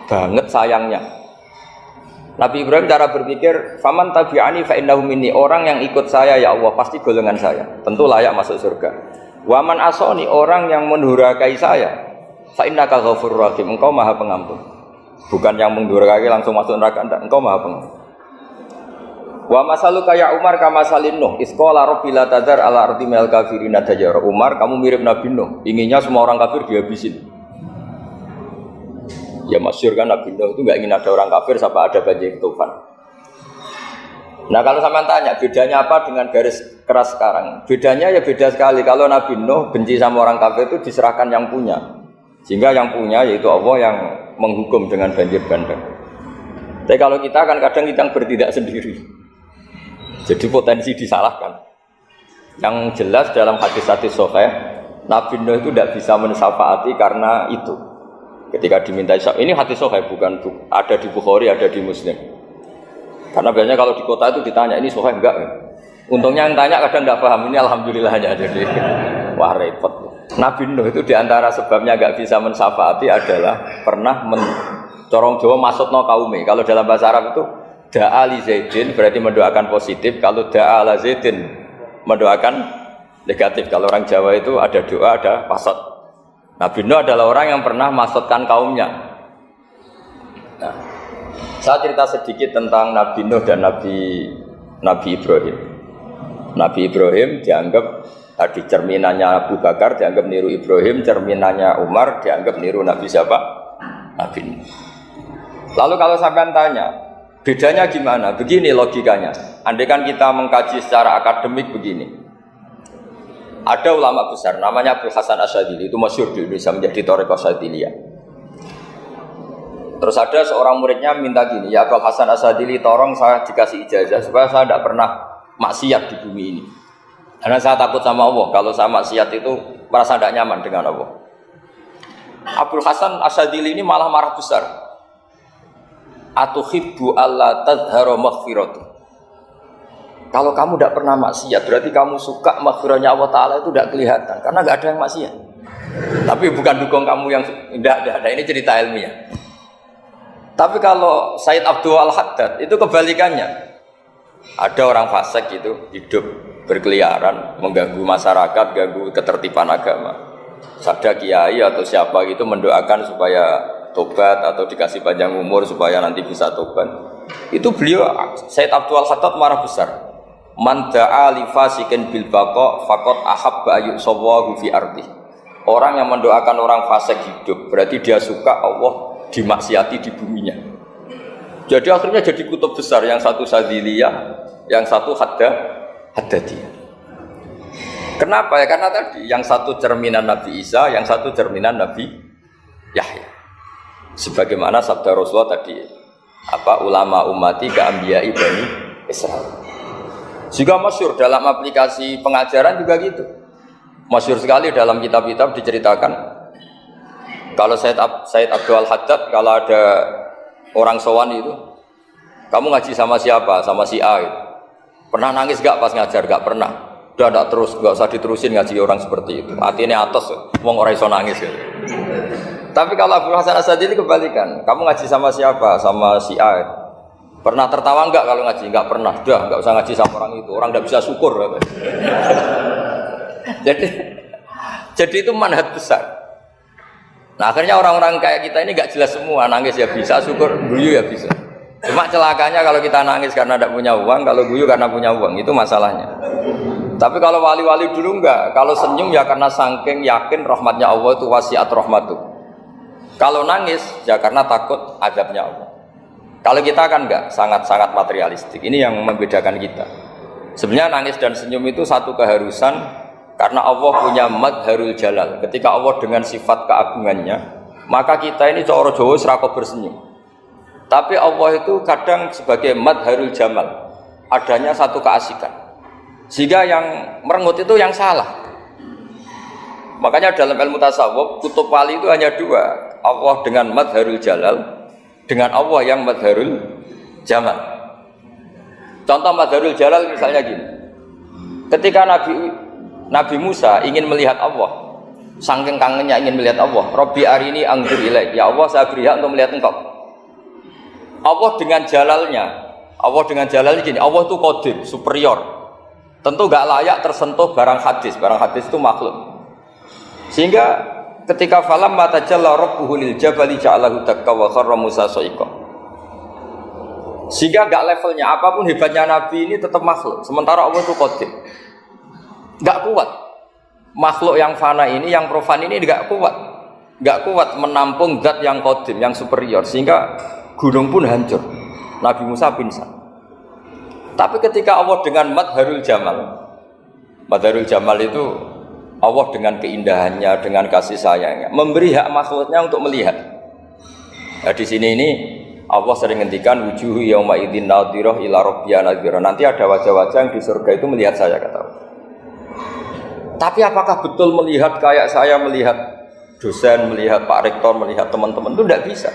banget sayangnya. Nabi Ibrahim cara berpikir, faman tabi'ani fa innahu minni, orang yang ikut saya ya Allah pasti golongan saya, tentu layak masuk surga. Wa man asani, orang yang mendurhakai saya, fa innaka ghafurur rahim, engkau Maha Pengampun. Bukan yang mendurhakai langsung masuk neraka, enggak, engkau Maha Pengampun. Wa masaluka ya Umar kama salin Nuh, isqala rabbi la tadar ala ardi mil kafirina dajara. Umar, kamu mirip Nabi Nuh, inginnya semua orang kafir dihabisin. Ya masyhur kan Nabi Nuh itu enggak ingin ada orang kafir sampai ada banjir tufan. Nah kalau sampean tanya bedanya apa dengan garis keras sekarang? Bedanya ya beda sekali. Kalau Nabi Nuh benci sama orang kafir itu diserahkan yang punya, sehingga yang punya yaitu Allah yang menghukum dengan banjir bandang. Tapi kalau kita kan kadang kita bertindak sendiri, jadi potensi disalahkan. Yang jelas dalam hadis-hadis sahih, Nabi Nuh itu tidak bisa mensyafaati karena itu. Ketika diminta syafaat, ini hadis sahih, bukan ada di Bukhari, ada di Muslim. Karena biasanya kalau di kota itu ditanya ini sahih enggak? Untungnya yang tanya kadang enggak paham, ini alhamdulillahnya jadi wah repot. Nabi Nuh itu diantara sebabnya enggak bisa mensyafaati adalah pernah corong Jawa maksudno kaume. Kalau dalam bahasa Arab itu da'a li Zaidin berarti mendoakan positif, kalau da'a la Zaidin mendoakan negatif. Kalau orang Jawa itu ada doa, ada pasot. Nabi Nuh adalah orang yang pernah maksudkan kaumnya. Nah, saya cerita sedikit tentang Nabi Nuh dan Nabi Ibrahim. Nabi Ibrahim dianggap tadi cerminannya Abu Bakar, dianggap niru Ibrahim, cerminannya Umar, dianggap niru Nabi siapa? Nabi Nuh. Lalu kalau sampean tanya, bedanya gimana? Begini logikanya. Andai kan kita mengkaji secara akademik begini. Ada ulama besar namanya Abul Hasan Asyadzili, itu masyhur di Indonesia menjadi Thariqah Asyadziliyah. Terus ada seorang muridnya minta gini, ya Abul Hasan Asyadzili, tolong saya dikasih ijazah supaya saya tidak pernah maksiat di bumi ini. Karena saya takut sama Allah, kalau saya maksiat itu merasa tidak nyaman dengan Allah. Abul Hasan Asyadzili ini malah marah besar. Atuhibbu alla tadhharu maghfiratuh. Kalau kamu tidak pernah maksiat, berarti kamu suka maghfirahnya Allah Ta'ala itu tidak kelihatan, karena tidak ada yang maksiat. Tapi bukan dukung kamu yang tidak ada. Ini cerita ilmiah. Tapi kalau Said Abdul Al-Haddad itu kebalikannya. Ada orang fasik itu hidup berkeliaran, mengganggu masyarakat, ganggu ketertiban agama. Ada kiai atau siapa gitu mendoakan supaya tobat atau dikasih panjang umur supaya nanti bisa tobat. Itu beliau Said Abdul Al-Haddad marah besar. Man da'a li fasikin bil baqa faqad ahabba ayyusawahu fi ardi. Orang yang mendoakan orang fasik hidup berarti dia suka Allah dimaksiati di buminya. Jadi akhirnya jadi kutub besar, yang satu Sadziliyah, yang satu Haddadiyah. Kenapa ya? Karena tadi yang satu cerminan Nabi Isa, yang satu cerminan Nabi Yahya. Sebagaimana sabda Rasulullah tadi, ulama ummati ka anbiya'i bani Israil. Juga masyhur dalam aplikasi pengajaran juga gitu. Masyhur sekali dalam kitab-kitab diceritakan kalau Said Abdul Al-Haddad kalau ada orang sowan itu, kamu ngaji sama siapa? Sama si A itu. Pernah nangis gak pas ngajar? Gak pernah. Udah gak terus, gak usah diterusin ngaji orang seperti itu. Hatinya atas, wong orang iso nangis gitu. Tapi kalau Abu Hasan As-Sadzili kebalikan, kamu ngaji sama siapa? Sama si A itu. Pernah tertawa enggak kalau ngaji? Enggak pernah. Udah, enggak usah ngaji sama orang itu. Orang enggak bisa syukur. Jadi itu manhaj besar. Nah, akhirnya orang-orang kayak kita ini enggak jelas semua. Nangis ya bisa, syukur, guyu ya bisa. Cuma celakanya kalau kita nangis karena tidak punya uang, kalau guyu karena punya uang, itu masalahnya. Tapi kalau wali-wali dulu enggak. Kalau senyum ya karena saking yakin rahmatnya Allah itu wasiat rahmatu. Kalau nangis ya karena takut azabnya Allah. Kalau kita kan enggak, sangat-sangat materialistik. Ini yang membedakan kita. Sebenarnya nangis dan senyum itu satu keharusan karena Allah punya madharul jalal. Ketika Allah dengan sifat keagungannya, maka kita ini coro Jawa serako bersenyum. Tapi Allah itu kadang sebagai madharul jamal, adanya satu keasikan. Sehingga yang merengut itu yang salah. Makanya dalam ilmu tasawuf, kutub wali itu hanya dua. Allah dengan madharul jalal, dengan Allah yang madharul jamal. Contoh madharul jalal misalnya gini. Ketika Nabi Musa ingin melihat Allah, saking kangennya ingin melihat Allah. Robbi arini anzur ilaik. Ya Allah, saya beri hak untuk melihat engkau. Allah dengan jalalnya gini. Allah itu qadim, superior. Tentu gak layak tersentuh barang hadis. Barang hadis itu makhluk. Sehingga ketika falam matajalla rabbuhu lil jabali ja'alahu dakka wa kharra Musa sa'iqa. Sehingga gak levelnya apapun hebatnya Nabi ini tetap makhluk. Sementara Allah itu qadim. Gak kuat. Makhluk yang fana ini, yang profan ini gak kuat. Gak kuat menampung zat yang qadim, yang superior. Sehingga gunung pun hancur. Nabi Musa pingsan. Tapi ketika Allah dengan madharul jamal itu Allah dengan keindahannya, dengan kasih sayangnya, memberi hak makhluknya untuk melihat. Nah, di sini ini Allah sering ngendikan wujuhu yauma idzin nadhirah ila rabbiha nadhirah. Nanti ada wajah-wajah yang di surga itu melihat saya, kata Allah. Tapi apakah betul melihat kayak saya melihat dosen, melihat Pak Rektor, melihat teman-teman? Itu tidak bisa.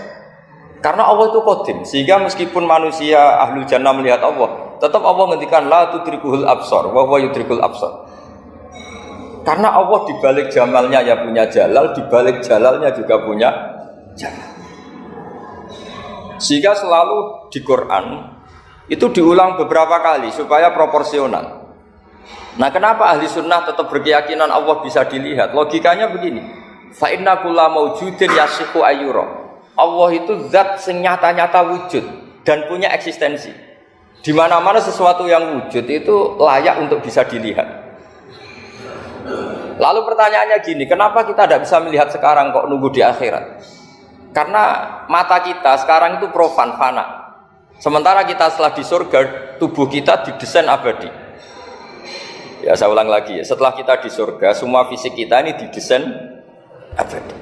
Karena Allah itu qadim. Sehingga meskipun manusia ahlul jannah melihat Allah, tetap Allah ngendikan la tudrikuhul absar wa huwa yudrikul absar. Karena Allah di balik jamalnya ya punya jalal, di balik jalalnya juga punya jalal. Sehingga selalu di Quran itu diulang beberapa kali supaya proporsional. Nah, kenapa ahli sunnah tetap berkeyakinan Allah bisa dilihat? Logikanya begini. Fa inna kulla maujudin yasihu ayyura. Allah itu zat sing nyata-nyata wujud dan punya eksistensi. Di mana-mana sesuatu yang wujud itu layak untuk bisa dilihat. Lalu pertanyaannya gini, kenapa kita tidak bisa melihat sekarang kok nunggu di akhirat? Karena mata kita sekarang itu profan, fana. Sementara kita setelah di surga, tubuh kita didesain abadi. Ya, saya ulang lagi ya, setelah kita di surga, semua fisik kita ini didesain abadi.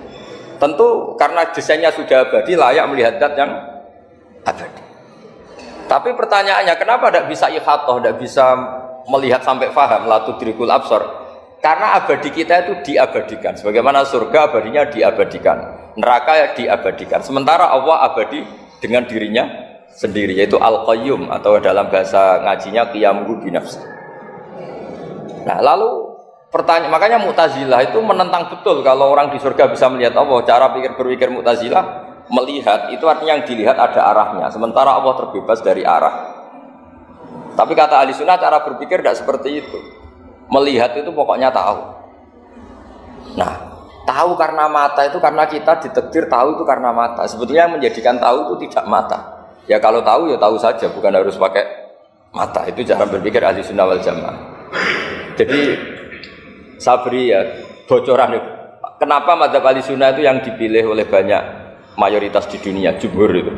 Tentu karena desainnya sudah abadi, layak melihat zat yang abadi. Tapi pertanyaannya, kenapa tidak bisa ikhatoh, tidak bisa melihat sampai faham, la tudrikul absar? Karena abadi kita itu diabadikan. Sebagaimana surga abadinya diabadikan, neraka ya diabadikan. Sementara Allah abadi dengan dirinya sendiri, yaitu Al-Qayyum, atau dalam bahasa ngajinya Qiyamuhu binafsi. Nah, lalu Pertanyaan, makanya Mu'tazilah itu menentang betul kalau orang di surga bisa melihat Allah. Cara berpikir Mu'tazilah melihat itu artinya yang dilihat ada arahnya, sementara Allah terbebas dari arah. Tapi kata ahli sunnah cara berpikir tidak seperti itu. Melihat itu pokoknya tahu. Nah, tahu karena mata itu karena kita ditakdir tahu itu karena mata. Sebetulnya yang menjadikan tahu itu tidak mata. Ya kalau tahu ya tahu saja, bukan harus pakai mata. Itu cara berpikir ahli sunnah wal jamaah. Jadi Sabri ya bocoran itu. Kenapa mazhab ahli sunnah itu yang dipilih oleh banyak mayoritas di dunia, jumhur itu.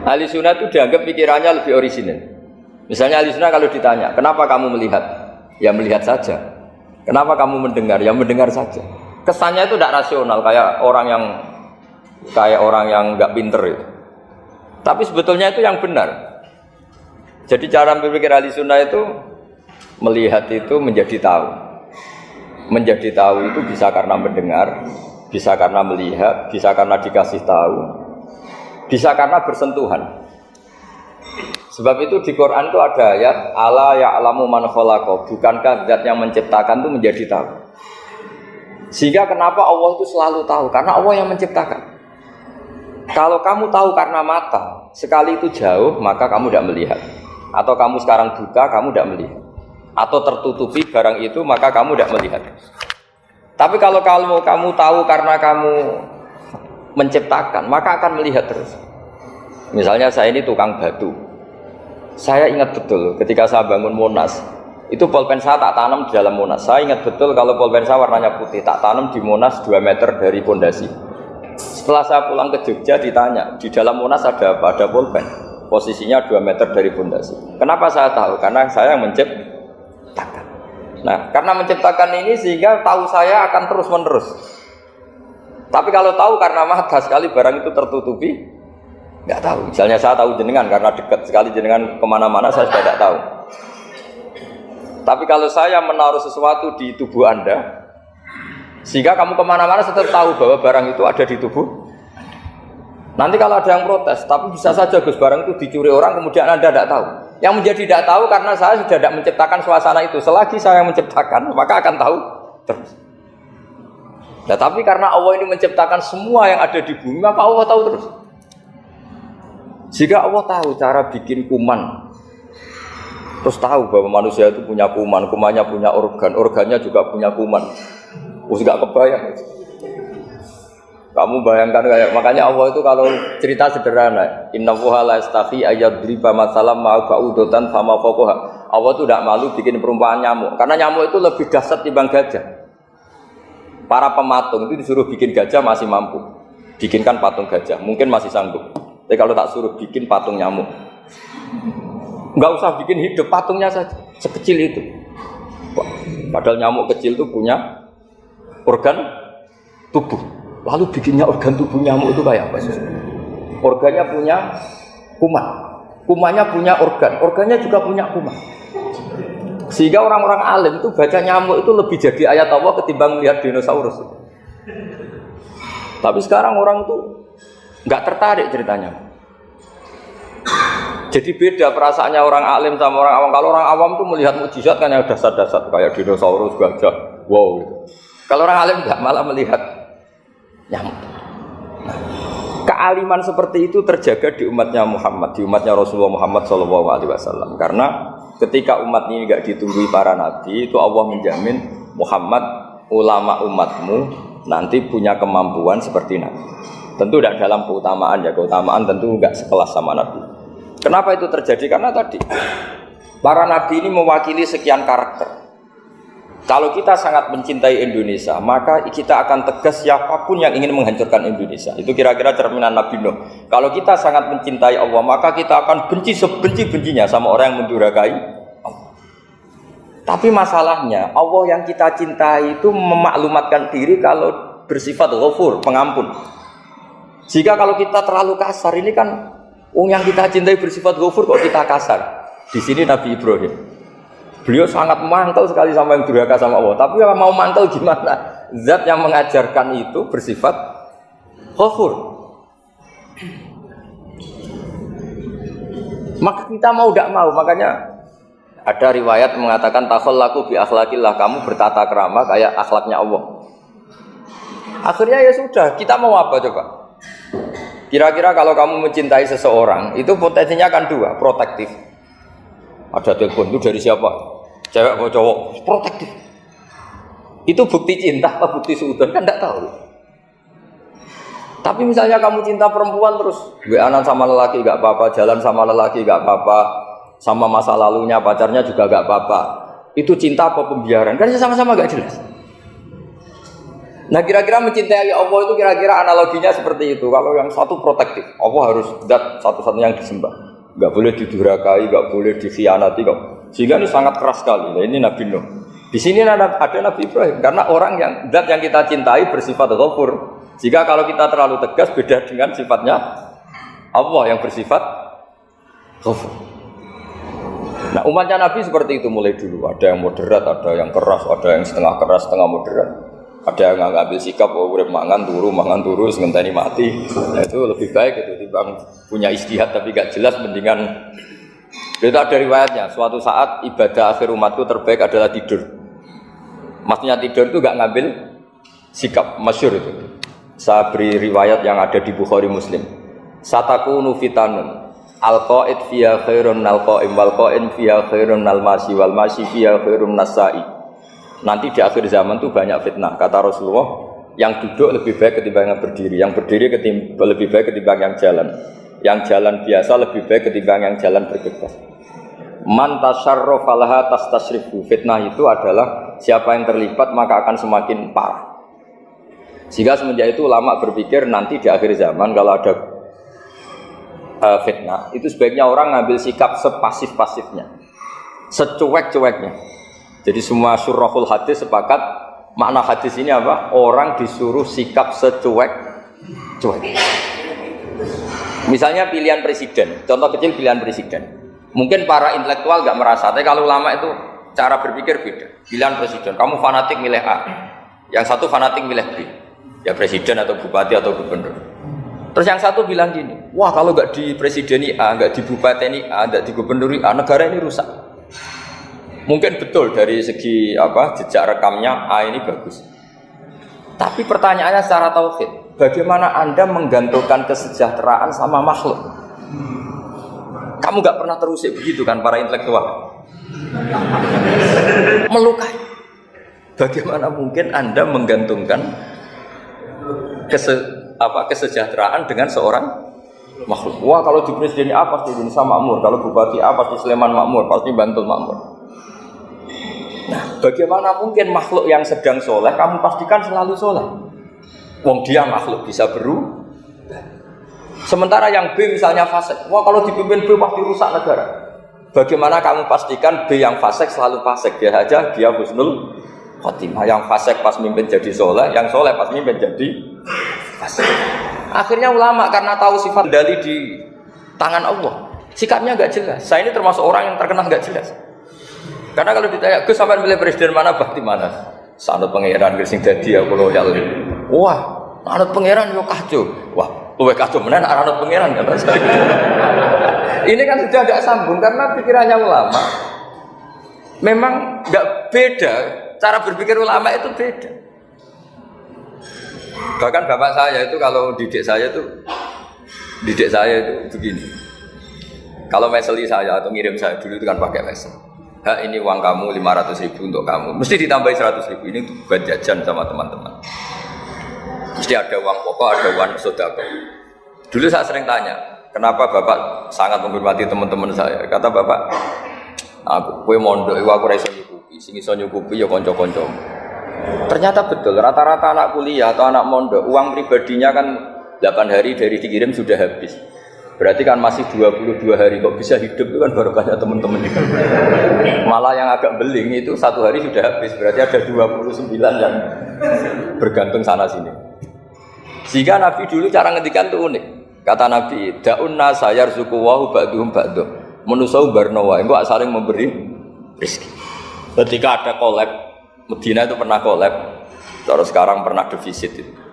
Ahli sunnah itu dianggap pikirannya lebih orisinal. Misalnya ahli sunnah kalau ditanya, kenapa kamu melihat? Ya melihat saja. Kenapa kamu mendengar? Ya mendengar saja. Kesannya itu tidak rasional, kayak orang yang nggak pinter itu. Tapi sebetulnya itu yang benar. Jadi cara berpikir ahli sunnah itu melihat itu menjadi tahu. Menjadi tahu itu bisa karena mendengar, bisa karena melihat, bisa karena dikasih tahu, bisa karena bersentuhan. Sebab itu di Quran itu ada ayat ala ya'lamu man khalaqa, bukankah zat yang menciptakan itu menjadi tahu. Sehingga kenapa Allah itu selalu tahu? Karena Allah yang menciptakan. Kalau kamu tahu karena mata, sekali itu jauh, maka kamu tidak melihat. Atau kamu sekarang buta, kamu tidak melihat. Atau tertutupi barang itu, maka kamu tidak melihat. Tapi kalau kamu tahu karena kamu menciptakan, maka akan melihat terus. Misalnya saya ini tukang batu. Saya ingat betul ketika saya bangun Monas, itu pulpen saya tak tanam di dalam Monas. Saya ingat betul kalau pulpen saya warnanya putih, tak tanam di Monas 2 meter dari pondasi. Setelah saya pulang ke Jogja ditanya, di dalam Monas ada apa? Ada pulpen. Posisinya 2 meter dari pondasi. Kenapa saya tahu? Karena saya yang menciptakan. Nah, karena menciptakan ini sehingga tahu saya akan terus menerus. Tapi kalau tahu karena mata sekali barang itu tertutupi, nggak tahu. Misalnya saya tahu jenengan karena dekat sekali jenengan kemana-mana saya sudah tidak tahu. Tapi kalau saya menaruh sesuatu di tubuh Anda, sehingga kamu kemana-mana tetap tahu bahwa barang itu ada di tubuh. Nanti kalau ada yang protes, tapi bisa saja Gus barang itu dicuri orang kemudian Anda tidak tahu. Yang menjadi tidak tahu karena saya sudah tidak menciptakan suasana itu. Selagi saya yang menciptakan, maka akan tahu terus. Nah, tapi karena Allah ini menciptakan semua yang ada di bumi, maka Allah tahu terus. Jika Allah tahu cara bikin kuman, terus tahu bahwa manusia itu punya kuman, kumannya punya organ, organnya juga punya kuman. Terus nggak kebayang. Kamu bayangkan kayak makanya Allah itu kalau cerita sederhana, innallaha la yastahi ayyadriba matsalam ma ba'udatan fama fawqaha. Allah itu tidak malu bikin perumpamaan nyamuk, karena nyamuk itu lebih dahsyat dibanding gajah. Para pematung itu disuruh bikin gajah masih mampu, bikinkan patung gajah, mungkin masih sanggup. Tapi kalau tak suruh bikin patung nyamuk, nggak usah bikin hidup, patungnya saja sekecil itu. Padahal nyamuk kecil itu punya organ tubuh. Lalu bikinnya organ tubuh nyamuk itu kayak apa sih? Organnya punya kuman, kumannya punya organ, organnya juga punya kuman. Sehingga orang-orang alim itu baca nyamuk itu lebih jadi ayat Allah ketimbang melihat dinosaurus. Tapi sekarang orang itu nggak tertarik ceritanya. Jadi beda perasaannya orang alim sama orang awam. Kalau orang awam tuh melihat mukjizat kan yang dasar-dasar kayak dinosaurus, gajah, wow gitu. Kalau orang alim nggak, malah melihat nyamuk. Nah, kealiman seperti itu terjaga di umatnya Muhammad, di umatnya Rasulullah Muhammad SAW. Karena ketika umat ini nggak ditunggui para nabi, itu Allah menjamin Muhammad, ulama umatmu nanti punya kemampuan seperti nabi. Tentu tidak dalam keutamaan ya, keutamaan tentu nggak sekelas sama nabi. Kenapa itu terjadi? Karena tadi para nabi ini mewakili sekian karakter. Kalau kita sangat mencintai Indonesia, maka kita akan tegas siapapun yang ingin menghancurkan Indonesia. Itu kira-kira cerminan Nabi Nuh. Kalau kita sangat mencintai Allah, maka kita akan benci sebenci-bencinya sama orang yang mendurhakai Allah. Tapi masalahnya, Allah yang kita cintai itu memaklumatkan diri kalau bersifat ghafur, pengampun. Jika kalau kita terlalu kasar, ini kan yang kita cintai bersifat ghafur kok kita kasar. Di sini Nabi Ibrahim. Beliau sangat mangkel sekali sama yang durhaka sama Allah. Tapi mau mangkel gimana? Zat yang mengajarkan itu bersifat ghafur. Maka kita mau tidak mau, makanya Ada riwayat mengatakan takhallaku bi akhlaqillah, kamu bertata krama kayak akhlaknya Allah. Akhirnya ya sudah, kita mau apa coba? Kira-kira kalau kamu mencintai seseorang, itu potensinya kan dua, protektif. Ada telepon itu dari siapa? Cewek atau cowok? Protektif. Itu bukti cinta atau bukti suudzon kan tidak tahu. Tapi misalnya kamu cinta perempuan terus WA-an sama lelaki gak apa-apa, jalan sama lelaki gak apa-apa, sama masa lalunya pacarnya juga gak apa-apa. Itu cinta apa pembiaran? Kan sama-sama gak jelas. Nah kira-kira mencintai Allah itu kira-kira analoginya seperti itu. Kalau yang satu protektif, Allah harus zat satu-satunya yang disembah, nggak boleh didurhakai, nggak boleh dikhianati kok. Sehingga ini sangat keras sekali. Nah, ini Nabi Nuh. Di sini ada Nabi Ibrahim karena orang yang zat yang kita cintai bersifat ghafur. Jika kalau kita terlalu tegas beda dengan sifatnya Allah yang bersifat ghafur. Nah umatnya Nabi seperti itu mulai dulu. Ada yang moderat, ada yang keras, ada yang setengah keras, setengah moderat. Ada yang ngambil sikap, urip mangan turu, ngenteni mati. Nah, itu lebih baik itu timbang punya ijtihad tapi gak jelas, mendingan. Itu ada riwayatnya. Suatu saat ibadah akhir umatku terbaik adalah tidur. Maksudnya tidur itu gak ngambil sikap, masyhur itu. Saya beri riwayat yang ada di Bukhari Muslim. Satakunu fitanun al-qa'id fiha khairun al-qa'im wal-qa'im fiha khairun al-masi wal-masi fiha khairun nas-sa'i. Nanti di akhir zaman itu banyak fitnah, kata Rasulullah. Yang duduk lebih baik ketimbang yang berdiri, yang berdiri lebih baik ketimbang yang jalan biasa lebih baik ketimbang yang jalan bergegas. Man tasyarrafa laha tastasrifu. Fitnah itu adalah siapa yang terlibat maka akan semakin parah. Sehingga semenjak itu ulama berpikir nanti di akhir zaman kalau ada fitnah itu sebaiknya orang ngambil sikap sepasif-pasifnya, secuek-cueknya. Jadi semua syurahul hadis sepakat makna hadis ini apa? Orang disuruh sikap secuek-cuek. Misalnya pilihan presiden, contoh kecil pilihan presiden. Mungkin para intelektual nggak merasa, tapi kalau ulama itu cara berpikir beda. Pilihan presiden, kamu fanatik milih A, yang satu fanatik milih B. Ya presiden atau bupati atau gubernur. Terus yang satu bilang gini, wah kalau nggak di presideni A, nggak di bupati A, nggak di gubernuri A, negara ini rusak. Mungkin betul dari segi jejak rekamnya A ini bagus. Tapi pertanyaannya secara tauhid, bagaimana Anda menggantungkan kesejahteraan sama makhluk? Kamu nggak pernah terusik begitu kan para intelektual? Melukai. Bagaimana mungkin Anda menggantungkan kesejahteraan dengan seorang makhluk? Wah kalau di presiden A pasti Indonesia makmur, kalau bupati A pasti Sleman makmur, pasti Bantul makmur. Nah, bagaimana mungkin makhluk yang sedang soleh kamu pastikan selalu soleh? Wong dia makhluk bisa berubah. Sementara yang B misalnya fasik, wah kalau dipimpin B pasti rusak negara. Bagaimana kamu pastikan B yang fasik selalu fasik? Dia aja dia husnul khotimah. Yang fasik pas mimpin jadi soleh, yang soleh pas mimpin jadi fasik. Akhirnya ulama karena tahu sifat kendali di tangan Allah, sikapnya nggak jelas. Saya ini termasuk orang yang terkenal nggak jelas. Karena kalau ditanya, Gus sampai milih presiden mana, bakti mana? Sanut pangeran sing dadi aku loyal. Wah, anut pangeran yo kacau. Wah, luwih kacau menan anut pangeran kan. Ini kan sudah tidak sambung karena pikirannya ulama. Memang enggak beda, cara berpikir ulama itu beda. Bahkan bapak saya itu kalau didik saya itu begini. Kalau meseli saya atau ngirim saya dulu itu kan pakai mesel. Ini uang kamu 500.000 untuk kamu, mesti ditambahi 100.000 ini untuk buat jajan sama teman-teman. Mesti ada uang pokok, ada uang sodako. Dulu saya sering tanya, kenapa bapak sangat menghormati teman-teman saya? Kata bapak, aku kue mondok, aku raiso nyukupi, sing iso nyukupi ya konco-konco. Ternyata betul, rata-rata anak kuliah atau anak mondok, uang pribadinya kan 8 hari dari dikirim sudah habis. Berarti kan masih 22 hari kok bisa hidup itu kan barokahnya teman-teman juga. Malah yang agak beling itu 1 hari sudah habis, berarti ada 29 yang bergantung sana sini. Sehingga Nabi dulu cara ngedikan itu unik. Kata Nabi, da'un nasa yarzuqu wa ba'duhum ba'du. Manusa barno wae engko saling memberi rezeki. Ketika ada collab, Medina itu pernah collab, terus sekarang pernah defisit itu.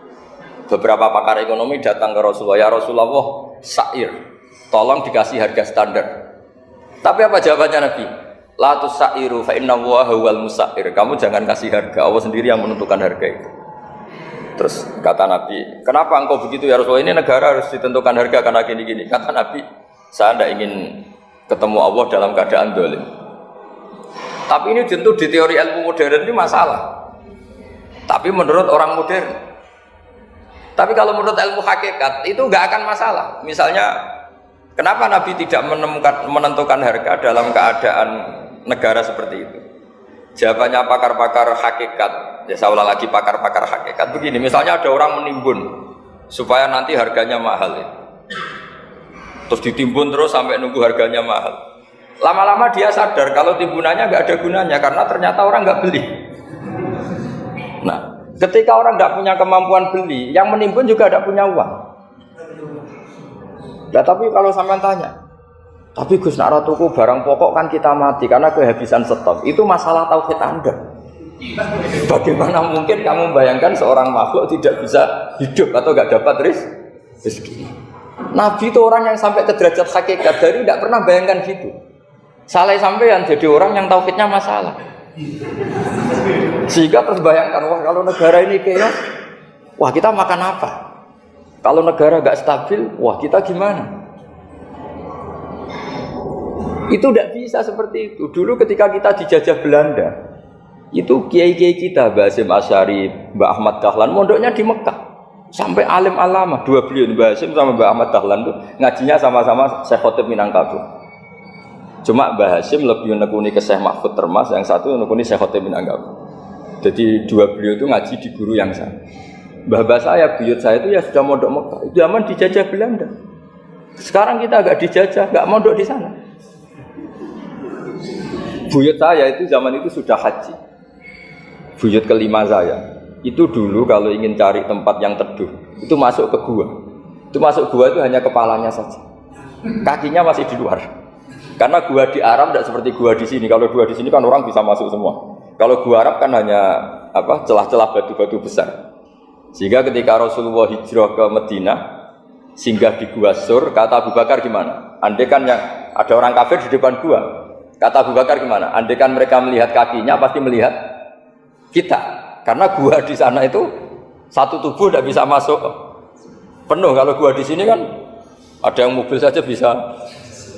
Beberapa pakar ekonomi datang ke Rasulullah, ya Rasulullah, sa'ir, tolong dikasih harga standar. Tapi apa jawabannya Nabi? La tusairu fa inna Allaha huwal musair. Kamu jangan kasih harga, Allah sendiri yang menentukan harga itu. Terus kata Nabi, kenapa engkau begitu ya Rasulullah? Ini negara harus ditentukan harga karena gini-gini. Kata Nabi, saya tidak ingin ketemu Allah dalam keadaan dolim. Tapi ini tentu di teori ilmu modern ini masalah. Tapi menurut orang modern. Tapi kalau menurut ilmu hakikat itu nggak akan masalah. Misalnya, kenapa Nabi tidak menentukan harga dalam keadaan negara seperti itu? Jawabannya pakar-pakar hakikat. Ya saya ulang lagi pakar-pakar hakikat begini. Misalnya ada orang menimbun supaya nanti harganya mahal. Terus ditimbun terus sampai nunggu harganya mahal. Lama-lama dia sadar kalau timbunannya nggak ada gunanya karena ternyata orang nggak beli. Nah, ketika orang nggak punya kemampuan beli, yang menimbun juga tidak punya uang. Ya tapi kalau sampean tanya, tapi Gus nak tuku barang pokok kan kita mati karena kehabisan stok. Itu masalah tauhid Anda. Bagaimana mungkin kamu bayangkan seorang makhluk tidak bisa hidup atau nggak dapat rezeki? Nabi itu orang yang sampai ke derajat hakikat dari tidak pernah bayangkan gitu. Saleh sampean jadi orang yang tauhidnya masalah. Sehingga terus bayangkan, wah kalau negara ini chaos, wah kita makan apa? Kalau negara nggak stabil, wah kita gimana? Itu tidak bisa seperti itu. Dulu ketika kita dijajah Belanda, itu kiai-kiai kita, Mbah Hasyim Asy'ari, Mbah Ahmad Dahlan, mondoknya di Mekah. Sampai alim alamah, dua beliau, Mbah Hasyim sama Mbah Ahmad Dahlan itu ngajinya sama-sama Syekh Khotib Minangkabau. Cuma Mbah Hasyim lebih menekuni ke Syekh Mahfud Termas, yang satu menekuni Syekh Khotib Minangkabau. Jadi dua beliau itu ngaji di guru yang sama. Mbah saya, buyut saya itu ya sudah mondok Mekah. Itu zaman dijajah Belanda. Sekarang kita agak dijajah, nggak mondok di sana. Buyut saya itu zaman itu sudah haji. Buyut kelima saya. Itu dulu kalau ingin cari tempat yang teduh, itu masuk ke gua. Itu masuk gua itu hanya kepalanya saja. Kakinya masih di luar. Karena gua di Arab tidak seperti gua di sini. Kalau gua di sini kan orang bisa masuk semua. Kalau gua Arab kan hanya celah-celah batu-batu besar. Sehingga ketika Rasulullah hijrah ke Madinah, singgah di Gua Sur, kata Abu Bakar gimana? Andai kan yang ada orang kafir di depan gua, kata Abu Bakar gimana? Andai kan mereka melihat kakinya, pasti melihat kita. Karena gua di sana itu satu tubuh tidak bisa masuk penuh. Kalau gua di sini kan ada yang mobil saja bisa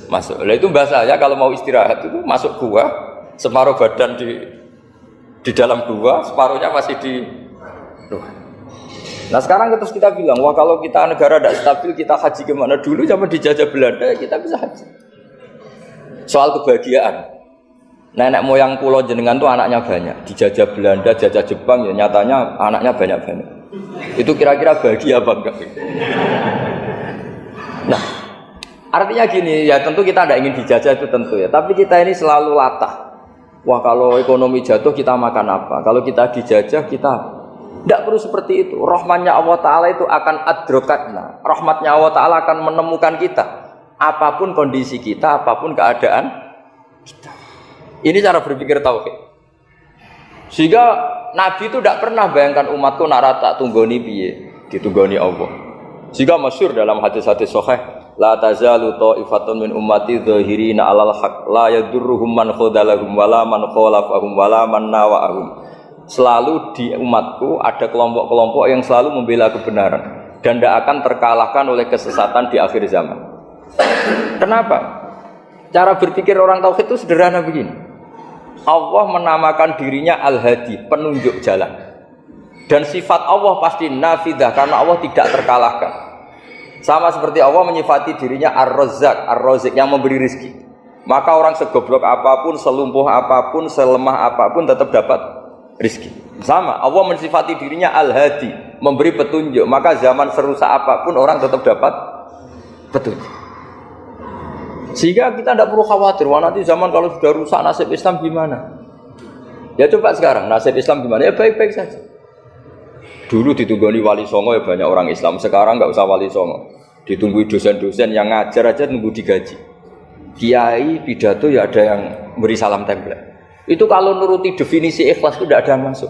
masuk. Nah itu bahasa saya kalau mau istirahat itu masuk gua, separuh badan di dalam gua, separuhnya masih di luar. Nah sekarang terus kita bilang, wah kalau kita negara tidak stabil, kita haji kemana? Dulu zaman dijajah Belanda, kita bisa haji. Soal kebahagiaan, nenek moyang pulau jenengan tuh anaknya banyak. Dijajah Belanda, jajah Jepang, ya nyatanya anaknya banyak-banyak. Itu kira-kira bahagia apa enggak? Nah, artinya gini, ya tentu kita tidak ingin dijajah itu tentu ya. Tapi kita ini selalu latah. Wah kalau ekonomi jatuh kita makan apa? Kalau kita dijajah kita tidak perlu seperti itu. Rahmatnya Allah Ta'ala itu akan adrokatna. Rahmatnya Allah Ta'ala akan menemukan kita. Apapun kondisi kita, apapun keadaan kita. Ini cara berpikir tauhid. Sehingga Nabi itu tidak pernah bayangkan umatku nak rata tunggoni piye, ditunggoni Allah. Sehingga masyhur dalam hadis-hadis sahih, la tazalu ta'ifatun min ummati dzahirina 'alal haqq la yadurruhum man khadalahum wala man khalafahum wala man nawa'ahum. Selalu di umatku ada kelompok-kelompok yang selalu membela kebenaran dan tidak akan terkalahkan oleh kesesatan di akhir zaman. Kenapa? Cara berpikir orang tauhid itu sederhana begini. Allah menamakan dirinya Al-Hadi, penunjuk jalan. Dan sifat Allah pasti nafidah karena Allah tidak terkalahkan. Sama seperti Allah menyifati dirinya Ar-Razzaq, Ar-Razik yang memberi rezeki. Maka orang segoblok apapun, selumpuh apapun, selemah apapun tetap dapat rizki. Sama, Allah mensifati dirinya Al-Hadi, memberi petunjuk. Maka zaman serusak apapun orang tetap dapat petunjuk. Sehingga kita tidak perlu khawatir, wah nanti zaman kalau sudah rusak nasib Islam gimana? Ya coba sekarang nasib Islam gimana? Ya baik-baik saja. Dulu ditunggoni wali songo ya banyak orang Islam. Sekarang nggak usah wali songo, ditunggu dosen-dosen yang ngajar aja nunggu digaji. Kiai pidato ya ada yang beri salam tempel. Itu kalau nuruti definisi ikhlas itu tidak ada yang masuk.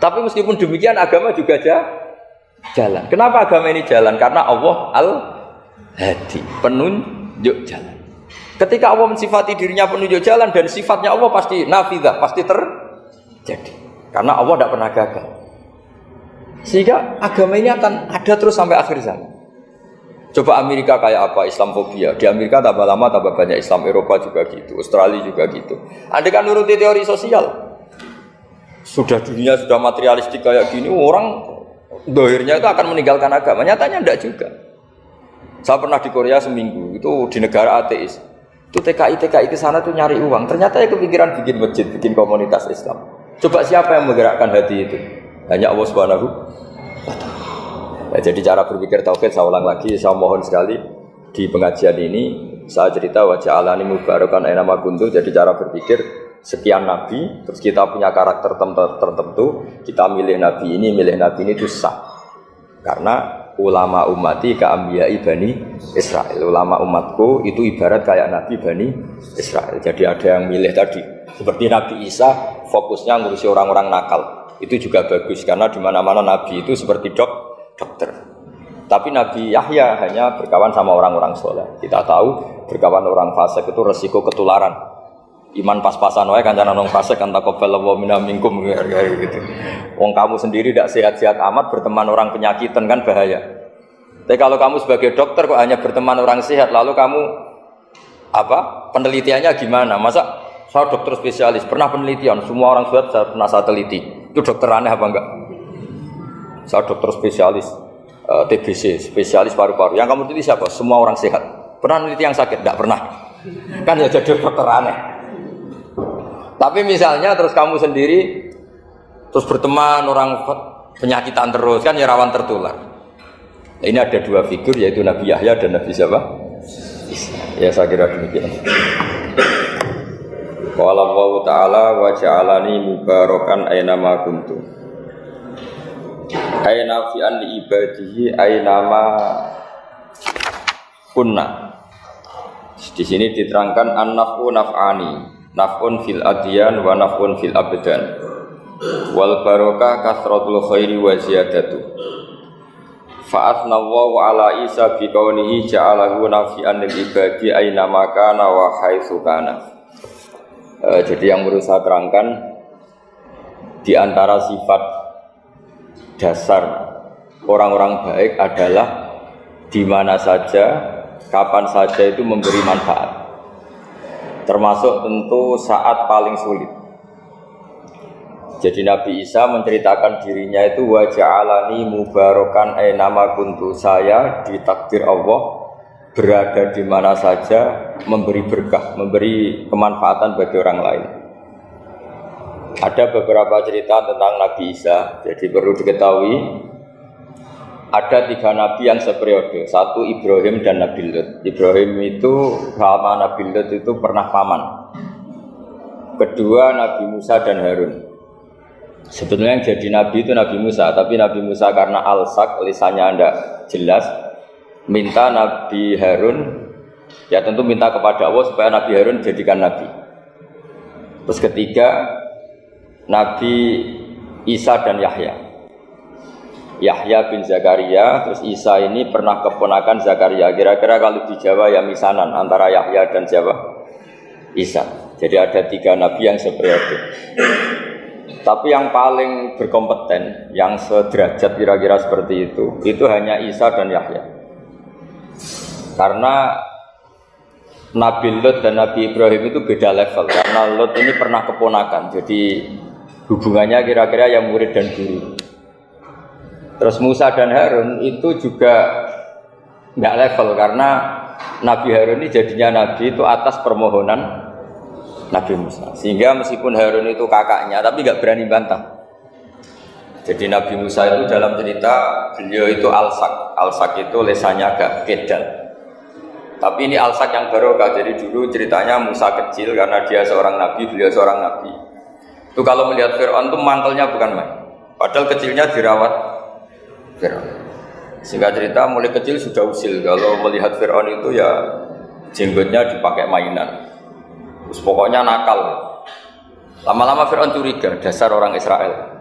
Tapi meskipun demikian agama juga jalan. Kenapa agama ini jalan? Karena Allah Al-Hadi, penunjuk jalan. Ketika Allah mensifati dirinya penunjuk jalan dan sifatnya Allah pasti nafidah, pasti terjadi. Karena Allah tidak pernah gagal. Sehingga agama ini akan ada terus sampai akhir zaman. Coba Amerika kayak apa, Islamofobia. Di Amerika tambah lama tambah banyak Islam, Eropa juga gitu, Australia juga gitu. Andai kan nuruti teori sosial, sudah dunia sudah materialistik kayak gini, orang dohirnya itu akan meninggalkan agama. Nyatanya tidak juga. Saya pernah di Korea seminggu, itu di negara ateis. Itu TKI ke sana tuh nyari uang. Ternyata ya kepikiran bikin masjid, bikin komunitas Islam. Coba siapa yang menggerakkan hati itu? Hanya Allah Subhanahu wa Ta'ala. Ya, jadi cara berpikir tauhid saya ulang lagi, saya mohon sekali di pengajian ini saya cerita wajah alani mubarakan nama kuntu. Jadi cara berpikir sekian nabi, terus kita punya karakter tertentu, kita milih nabi ini itu sah. Karena ulama ummati ka'ambiyai Bani Israel. Ulama umatku itu ibarat kayak Nabi Bani Israel. Jadi ada yang milih tadi. Seperti Nabi Isa fokusnya ngurusi orang-orang nakal. Itu juga bagus karena di mana-mana Nabi itu seperti dokter. Tapi Nabi Yahya hanya berkawan sama orang-orang soleh. Kita tahu berkawan orang fasik itu resiko ketularan. Iman pas-pasan wae kancane nang fasik kan taqabbalallahu minna minkum gitu. Wong kamu sendiri tidak sehat-sehat amat berteman orang penyakitan kan bahaya. Tapi kalau kamu sebagai dokter kok hanya berteman orang sehat, lalu kamu penelitiannya gimana? Masa saya dokter spesialis, pernah penelitian, semua orang sehat saya pernah saya teliti. Itu dokter aneh apa enggak? Saya dokter spesialis TBC, spesialis paru-paru. Yang kamu teliti siapa? Semua orang sehat. Pernah meneliti yang sakit? Enggak pernah. Kan ya jadi dokter aneh. Tapi misalnya terus kamu sendiri terus berteman orang penyakitan terus kan ya rawan tertular. Ini ada dua figur yaitu Nabi Yahya dan Nabi siapa? Isa. Ya saya kira demikian. Qala Allah Ta'ala wa ja'alani mubarakan aina ma kuntu. Aina fi an ibadihi aina ma kunna. Di sini diterangkan an-naf'u naf'ani. Naf'un fil adyan wa naf'un fil abdan wal barokah kasratul khairi wa ziyadatu fa'atna wa ala Isa biqaunihi ja'alahu nafi'an lil ibadi aina makana wa haitsu kana. Jadi yang perlu saya terangkan di antara sifat dasar orang-orang baik adalah di mana saja kapan saja itu memberi manfaat. Termasuk tentu saat paling sulit. Jadi Nabi Isa menceritakan dirinya itu wa ja'alani mubarakan aina ma kuntu. Saya ditakdir Allah berada di mana saja memberi berkah, memberi kemanfaatan bagi orang lain. Ada beberapa cerita tentang Nabi Isa. Jadi perlu diketahui ada 3 nabi yang seperiode. Satu Ibrahim dan Nabi Lut. Ibrahim itu sama Nabi Lut itu pernah paman. Kedua Nabi Musa dan Harun. Sebetulnya yang jadi nabi itu Nabi Musa, tapi Nabi Musa karena alsak lisannya tidak jelas, minta Nabi Harun, ya tentu minta kepada Allah supaya Nabi Harun jadikan nabi. Terus ketiga Nabi Isa dan Yahya. Yahya bin Zakaria, terus Isa ini pernah keponakan Zakaria. Kira-kira kalau di Jawa ya misanan antara Yahya dan siapa? Isa. Jadi ada 3 nabi yang seperiode. Tapi yang paling berkompeten, yang sederajat kira-kira seperti itu hanya Isa dan Yahya. Karena Nabi Lut dan Nabi Ibrahim itu beda level. Karena Lut ini pernah keponakan, jadi hubungannya kira-kira yang murid dan guru. Terus Musa dan Harun itu juga nggak level karena Nabi Harun ini jadinya nabi itu atas permohonan Nabi Musa. Sehingga meskipun Harun itu kakaknya tapi nggak berani bantah. Jadi Nabi Musa itu dalam cerita beliau itu alsak. Alsak itu lesannya agak kedal. Tapi ini alsak yang barokah. Jadi dulu ceritanya Musa kecil karena dia seorang nabi, beliau seorang nabi. Itu kalau melihat Fir'aun itu mantelnya bukan main. Padahal kecilnya dirawat Fir'aun. Singkat cerita mulai kecil sudah usil. Kalau melihat Fir'aun itu ya jenggotnya dipakai mainan. Terus pokoknya nakal. Lama-lama Fir'aun curiga, dasar orang Israel.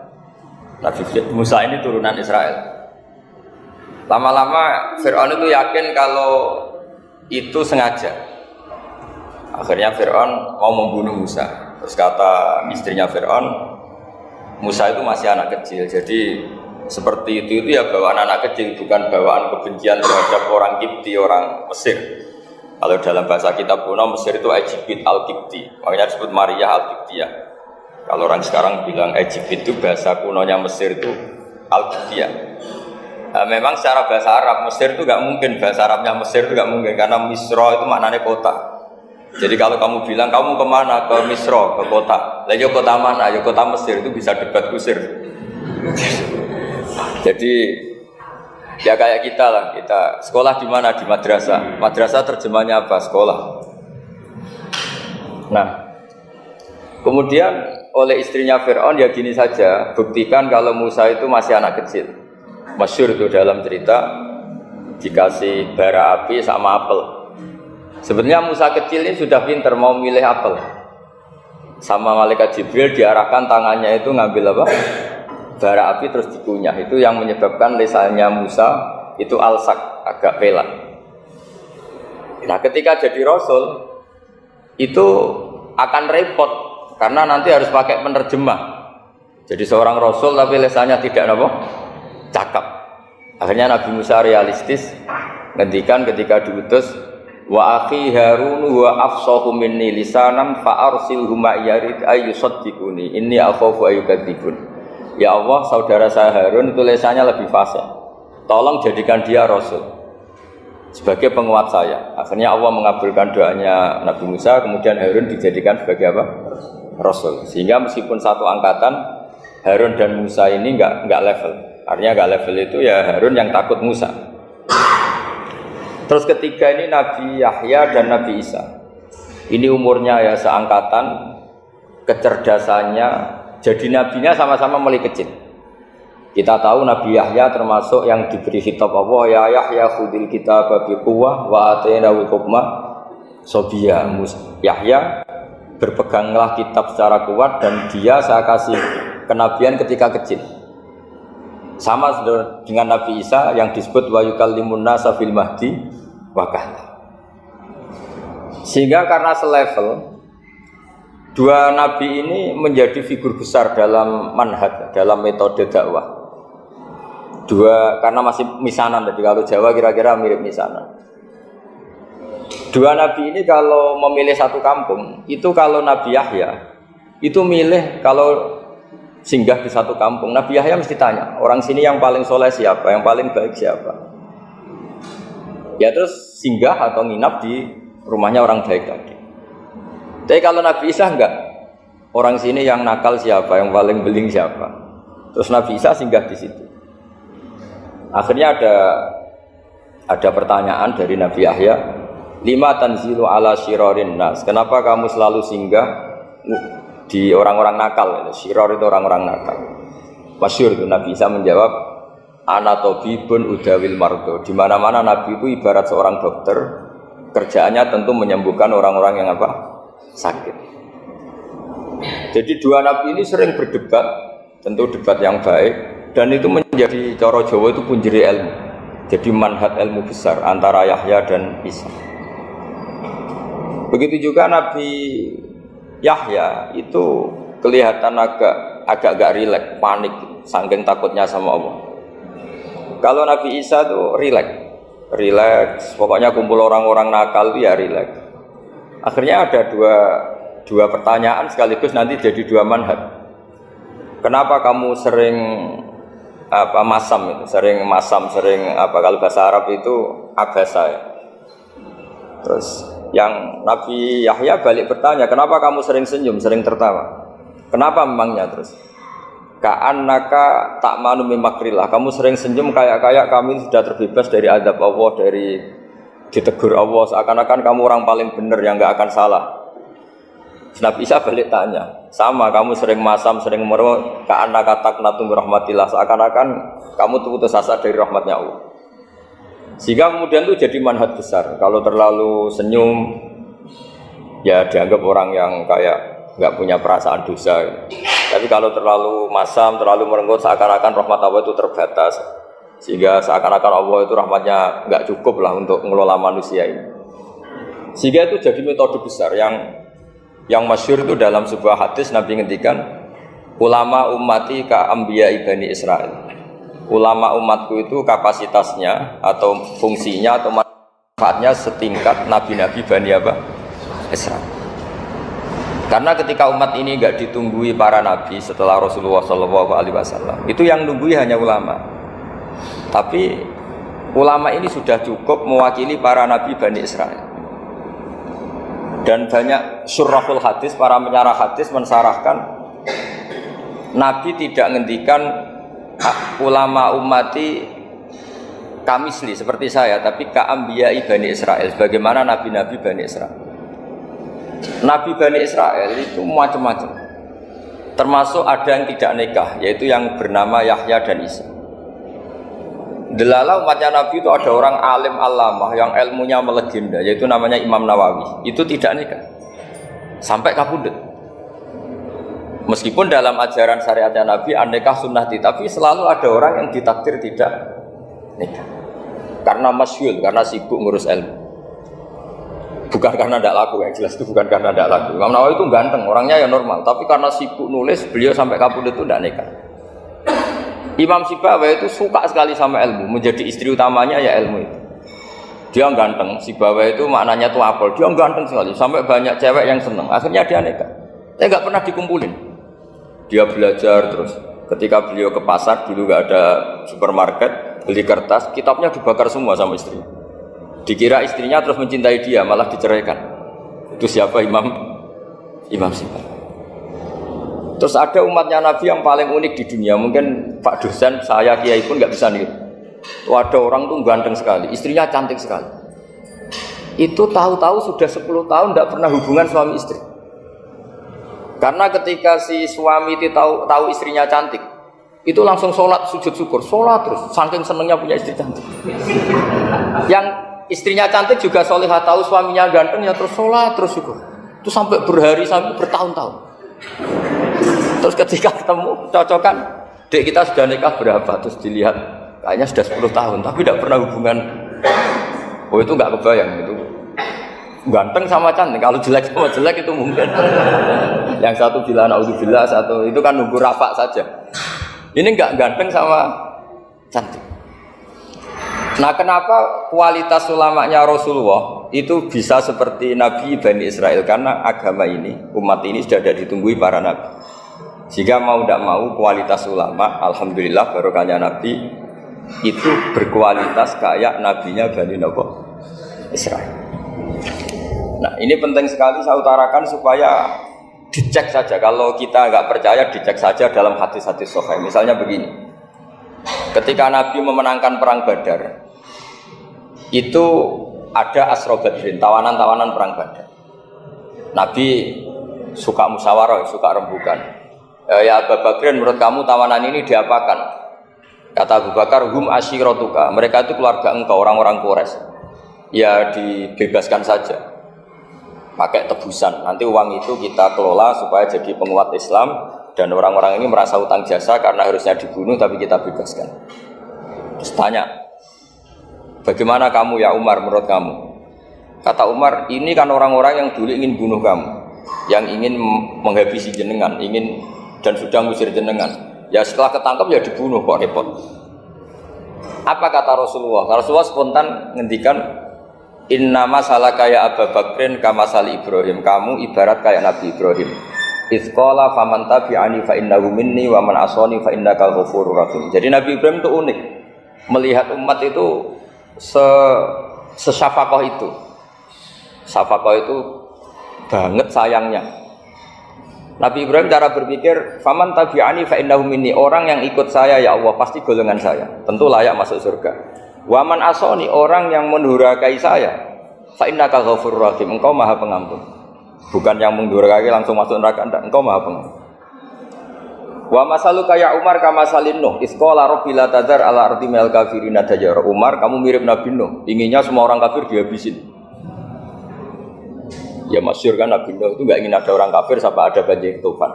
Nabi Musa ini turunan Israel. Lama-lama Fir'aun itu yakin kalau itu sengaja. Akhirnya Fir'aun mau membunuh Musa. Terus kata istrinya Fir'aun, Musa itu masih anak kecil, jadi seperti itu ya bawaan anak kecil, bukan bawaan kebencian terhadap orang Kipti, orang Mesir. Kalau dalam bahasa kitab kuno Mesir itu Egypt al-Kipti, makanya disebut Maria al-Kiptiyah. Kalau orang sekarang bilang Egypt itu bahasa kunonya Mesir itu al-Kiptiyah. Nah, memang secara bahasa Arab Mesir itu nggak mungkin, bahasa Arabnya Mesir itu nggak mungkin karena Misro itu maknanya kota. Jadi kalau kamu bilang kamu kemana, ke Misro, ke kota, lah kota mana? Ya kota Mesir, itu bisa debat kusir. Jadi ya kayak kita lah, kita sekolah di mana? Di madrasah. Madrasah terjemahnya apa? Sekolah. Nah, kemudian oleh istrinya Fir'aun ya gini saja, buktikan kalau Musa itu masih anak kecil. Masyhur itu dalam cerita dikasih bara api sama apel. Sebenarnya Musa kecil ini sudah pintar mau milih apel. Sama malaikat Jibril diarahkan tangannya itu ngambil apa? Bara api terus dikunyah. Itu yang menyebabkan lisannya Musa itu alsak, agak pelak. Nah, ketika jadi rasul itu akan repot karena nanti harus pakai penerjemah. Jadi seorang rasul tapi lisannya tidak apa? Cakap. Akhirnya Nabi Musa realistis ngendikan ketika diutus, wa akhi Harun wa afsahu minni lisanan fa arsilhu ma'yarid ayyusaddiquni inni akhafu ayyukadzibun. Ya Allah, saudara saya Harun itu lisannya lebih fasih. Tolong jadikan dia rasul sebagai penguat saya. Akhirnya Allah mengabulkan doanya Nabi Musa, kemudian Harun dijadikan sebagai apa? Rasul. Sehingga meskipun satu angkatan, Harun dan Musa ini enggak level. Artinya enggak level itu ya Harun yang takut Musa. Terus ketiga ini Nabi Yahya dan Nabi Isa. Ini umurnya ya seangkatan, kecerdasannya, jadi nabinya sama-sama mulai kecil. Kita tahu Nabi Yahya termasuk yang diberi khitab Allah, ya Yahya khudil kitaba biquwwah wa atainahul hukma sobiyya. Yahya berpeganglah kitab secara kuat dan dia saya kasih kenabian ketika kecil. Sama dengan Nabi Isa yang disebut wa yukallimun nasa fil mahdi wa kahla. Sehingga karena selevel, dua nabi ini menjadi figur besar dalam manhaj, dalam metode dakwah. Dua karena masih misanan, jadi kalau Jawa kira-kira mirip misanan. Dua nabi ini kalau memilih satu kampung, itu kalau Nabi Yahya itu milih kalau singgah di satu kampung, Nabi Yahya mesti tanya, orang sini yang paling soleh siapa, yang paling baik siapa? Ya terus singgah atau nginap di rumahnya orang baik tadi. Tapi kalau Nabi Isa enggak, orang sini yang nakal siapa, yang paling beling siapa? Terus Nabi Isa singgah di situ. Akhirnya ada pertanyaan dari Nabi Yahya, lima tanzilu ala syirarin nas, kenapa kamu selalu singgah di orang-orang nakal? Syiror itu orang-orang nakal. Masyhur itu Nabi Isa menjawab, ana tabibun udawil mardo. Di mana-mana Nabi itu ibarat seorang dokter, kerjaannya tentu menyembuhkan orang-orang yang apa? Sakit. Jadi dua Nabi ini sering berdebat, tentu debat yang baik, dan itu menjadi cara Jawa itu punjeri ilmu. Jadi manhaj ilmu besar antara Yahya dan Isa. Begitu juga Nabi Yahya itu kelihatan agak rileks, panik, saking takutnya sama Allah. Kalau Nabi Isa itu rileks, pokoknya kumpul orang-orang nakal itu ya rileks. Akhirnya ada dua pertanyaan sekaligus nanti jadi dua manhaj. Kenapa kamu sering masam, sering kalau bahasa Arab itu abasa ya. Terus yang Nabi Yahya balik bertanya, kenapa kamu sering senyum, sering tertawa? Kenapa memangnya? Terus ka'annaka ta'manu min makrillah, kamu sering senyum kayak kami sudah terbebas dari azab Allah, dari ditegur Allah, seakan-akan kamu orang paling benar yang enggak akan salah. Nabi Isa balik tanya, sama kamu sering masam, sering merut, ka'annaka taqnatu min rahmatillah, seakan-akan kamu putus asa dari rahmatnya Allah. Sehingga kemudian itu jadi manhaj besar. Kalau terlalu senyum, ya dianggap orang yang kayak nggak punya perasaan dosa. Tapi kalau terlalu masam, terlalu merenggut, seakan-akan rahmat Allah itu terbatas. Sehingga seakan-akan Allah itu rahmatnya nggak cukup lah untuk mengelola manusia ini. Sehingga itu jadi metode besar yang masyhur itu dalam sebuah hadis Nabi ngendikan ulama ummati ka anbiya Bani Israil. Ulama umatku itu kapasitasnya atau fungsinya atau manfaatnya setingkat nabi-nabi Bani apa? Israil. Karena ketika umat ini enggak ditunggui para nabi setelah Rasulullah SAW, itu yang nunggui hanya ulama. Tapi ulama ini sudah cukup mewakili para nabi Bani Israil. Dan banyak syurahul hadis, para penyarah hadis mensarahkan Nabi tidak ngendikan ulama ummati kamisli seperti saya, tapi ka'ambiyai Bani Israel, bagaimana nabi-nabi Bani Israel. Nabi Bani Israel itu macam-macam, termasuk ada yang tidak nikah, yaitu yang bernama Yahya dan Isa. Delala umatnya Nabi itu ada orang alim allamah yang ilmunya melegenda, yaitu namanya Imam Nawawi. Itu tidak nikah sampai kabudut. Meskipun dalam ajaran syariatnya Nabi an-nikah sunnati, tapi selalu ada orang yang ditakdir tidak nikah karena masyhur, karena sibuk ngurus ilmu, bukan karena tidak laku. Yang jelas itu bukan karena tidak laku. Imam Nawawi itu ganteng, orangnya ya normal, tapi karena sibuk nulis, beliau sampai kabudut itu tidak nikah. Imam Sibawai itu suka sekali sama ilmu, menjadi istri utamanya ya ilmu itu. Dia ganteng, Sibawai itu maknanya tuh apel, dia ganteng sekali, sampai banyak cewek yang seneng. Akhirnya dia nikah. Saya nggak pernah dikumpulin. Dia belajar terus. Ketika beliau ke pasar, dulu nggak ada supermarket, beli kertas, kitabnya dibakar semua sama istrinya. Dikira istrinya terus mencintai dia, malah diceraikan. Itu siapa? Imam Sibawai. Terus ada umatnya Nabi yang paling unik di dunia, mungkin Pak dosen, saya kiai pun nggak bisa niru. Ada orang tuh ganteng sekali, istrinya cantik sekali. Itu tahu-tahu sudah 10 tahun tidak pernah hubungan suami istri. Karena ketika si suami itu tahu istrinya cantik, itu langsung sholat sujud syukur, sholat terus, saking senengnya punya istri cantik. Yang istrinya cantik juga solihah, tahu suaminya ganteng ya terus sholat terus syukur. Itu sampai berhari sampai bertahun-tahun. Terus ketika ketemu cocokan, dek kita sudah nikah berapa? Terus dilihat kayaknya sudah 10 tahun tapi tidak pernah hubungan. Oh itu nggak kebayang, itu ganteng sama cantik. Kalau jelek sama jelek itu mungkin. Yang satu bilang naudzubillah, satu itu kan nunggu rafa saja. Ini nggak ganteng sama cantik. Nah kenapa kualitas ulamanya Rasulullah itu bisa seperti Nabi Bani Israel? Karena agama ini, umat ini sudah ada ditunggui para nabi. Jika mau tidak mau kualitas ulama, alhamdulillah barokahnya Nabi itu berkualitas kayak nabinya Bani Israel. Nah ini penting sekali saya utarakan supaya dicek saja. Kalau kita nggak percaya, dicek saja dalam hadis-hadis sahih. Misalnya begini, ketika Nabi memenangkan perang Badar, itu ada Asra Badrin, tawanan-tawanan perang Badar. Nabi suka musyawarah, suka rembukan. Ya Abu Bakar, menurut kamu tawanan ini diapakan? Kata Abu Bakar, hum asyiratuka, mereka itu keluarga engkau, orang-orang Quraisy. Ya dibebaskan saja, pakai tebusan. Nanti uang itu kita kelola supaya jadi penguat Islam, dan orang-orang ini merasa utang jasa karena harusnya dibunuh, tapi kita bebaskan. Terus tanya, bagaimana kamu ya Umar, menurut kamu? Kata Umar, ini kan orang-orang yang dulu ingin bunuh kamu, yang ingin menghabisi jenengan, ingin dan sudah ngusir jenengan. Ya setelah ketangkap ya dibunuh, kok repot. Apa kata Rasulullah? Rasulullah spontan ngendikan, innama salaka ya Abu Bakrin kama sali Ibrahim, kamu ibarat kayak Nabi Ibrahim. Izqala faman tabi'ani fa innahu minni wa man asani fa innaka ghafurur rahim. Jadi Nabi Ibrahim itu unik, melihat umat itu sesyafakoh itu. Syafakoh itu banget sayangnya. Nabi Ibrahim cara berpikir, faman tabi'ani fa innahu minni, orang yang ikut saya ya Allah pasti golongan saya, tentu layak masuk surga. Wa man asani, orang yang mendurhakai saya, fa innaka ghafurur rahim, engkau Maha Pengampun. Bukan yang mendurhakai langsung masuk neraka, enggak, engkau Maha Pengampun. Wa masaluka ya Umar kama salin Nuh, isqala rabbi la tadzar ala ardi minal kafirina dajjara. Umar, kamu mirip Nabi Nuh, inginnya semua orang kafir dihabisin. Ya masyhur kan Nabi Nuh itu enggak ingin ada orang kafir sampai ada banjir tufan.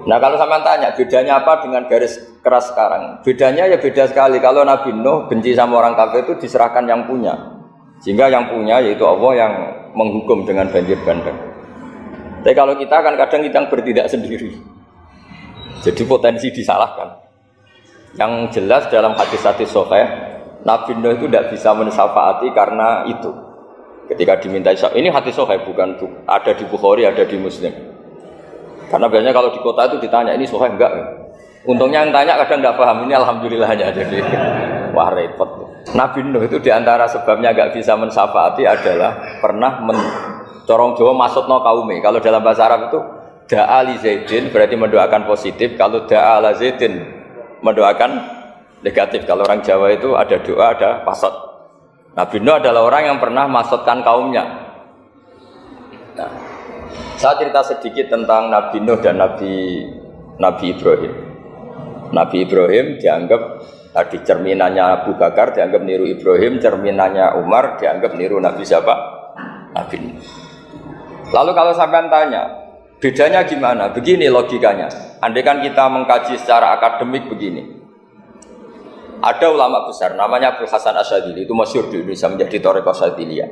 Nah kalau sampean tanya bedanya apa dengan garis keras sekarang? Bedanya ya beda sekali. Kalau Nabi Nuh benci sama orang kafir itu diserahkan yang punya. Sehingga yang punya yaitu Allah yang menghukum dengan banjir bandang. Tapi kalau kita kan kadang kita bertindak sendiri. Jadi potensi disalahkan. Yang jelas dalam hadis-hadis sahih, Nabi Nuh itu tidak bisa mensyafaati karena itu. Ketika diminta syafaat, ini hadis sahih bukan ada di Bukhari, ada di Muslim. Karena biasanya kalau di kota itu ditanya ini sahih enggak? Untungnya yang tanya kadang tidak paham, ini alhamdulillahnya jadi wah repot. Nabi Nuh itu diantara sebabnya enggak bisa mensyafaati adalah pernah corong Jawa maksudno kaume. Kalau dalam bahasa Arab itu da'a li Zaidin berarti mendoakan positif, kalau da'a la Zaidin mendoakan negatif. Kalau orang Jawa itu ada doa, ada pasot. Nabi Nuh adalah orang yang pernah maksudkan kaumnya. Nah, saya cerita sedikit tentang Nabi Nuh dan Nabi Ibrahim. Nabi Ibrahim dianggap tadi cerminannya Abu Bakar, dianggap niru Ibrahim, cerminannya Umar, dianggap niru Nabi siapa? Nabi Nuh. Lalu kalau sampean tanya, bedanya gimana? Begini logikanya. Andai kan kita mengkaji secara akademik begini. Ada ulama besar namanya Abdul Hasan Asyadzili, itu masyhur di Indonesia menjadi Thariqah Asyadziliyah.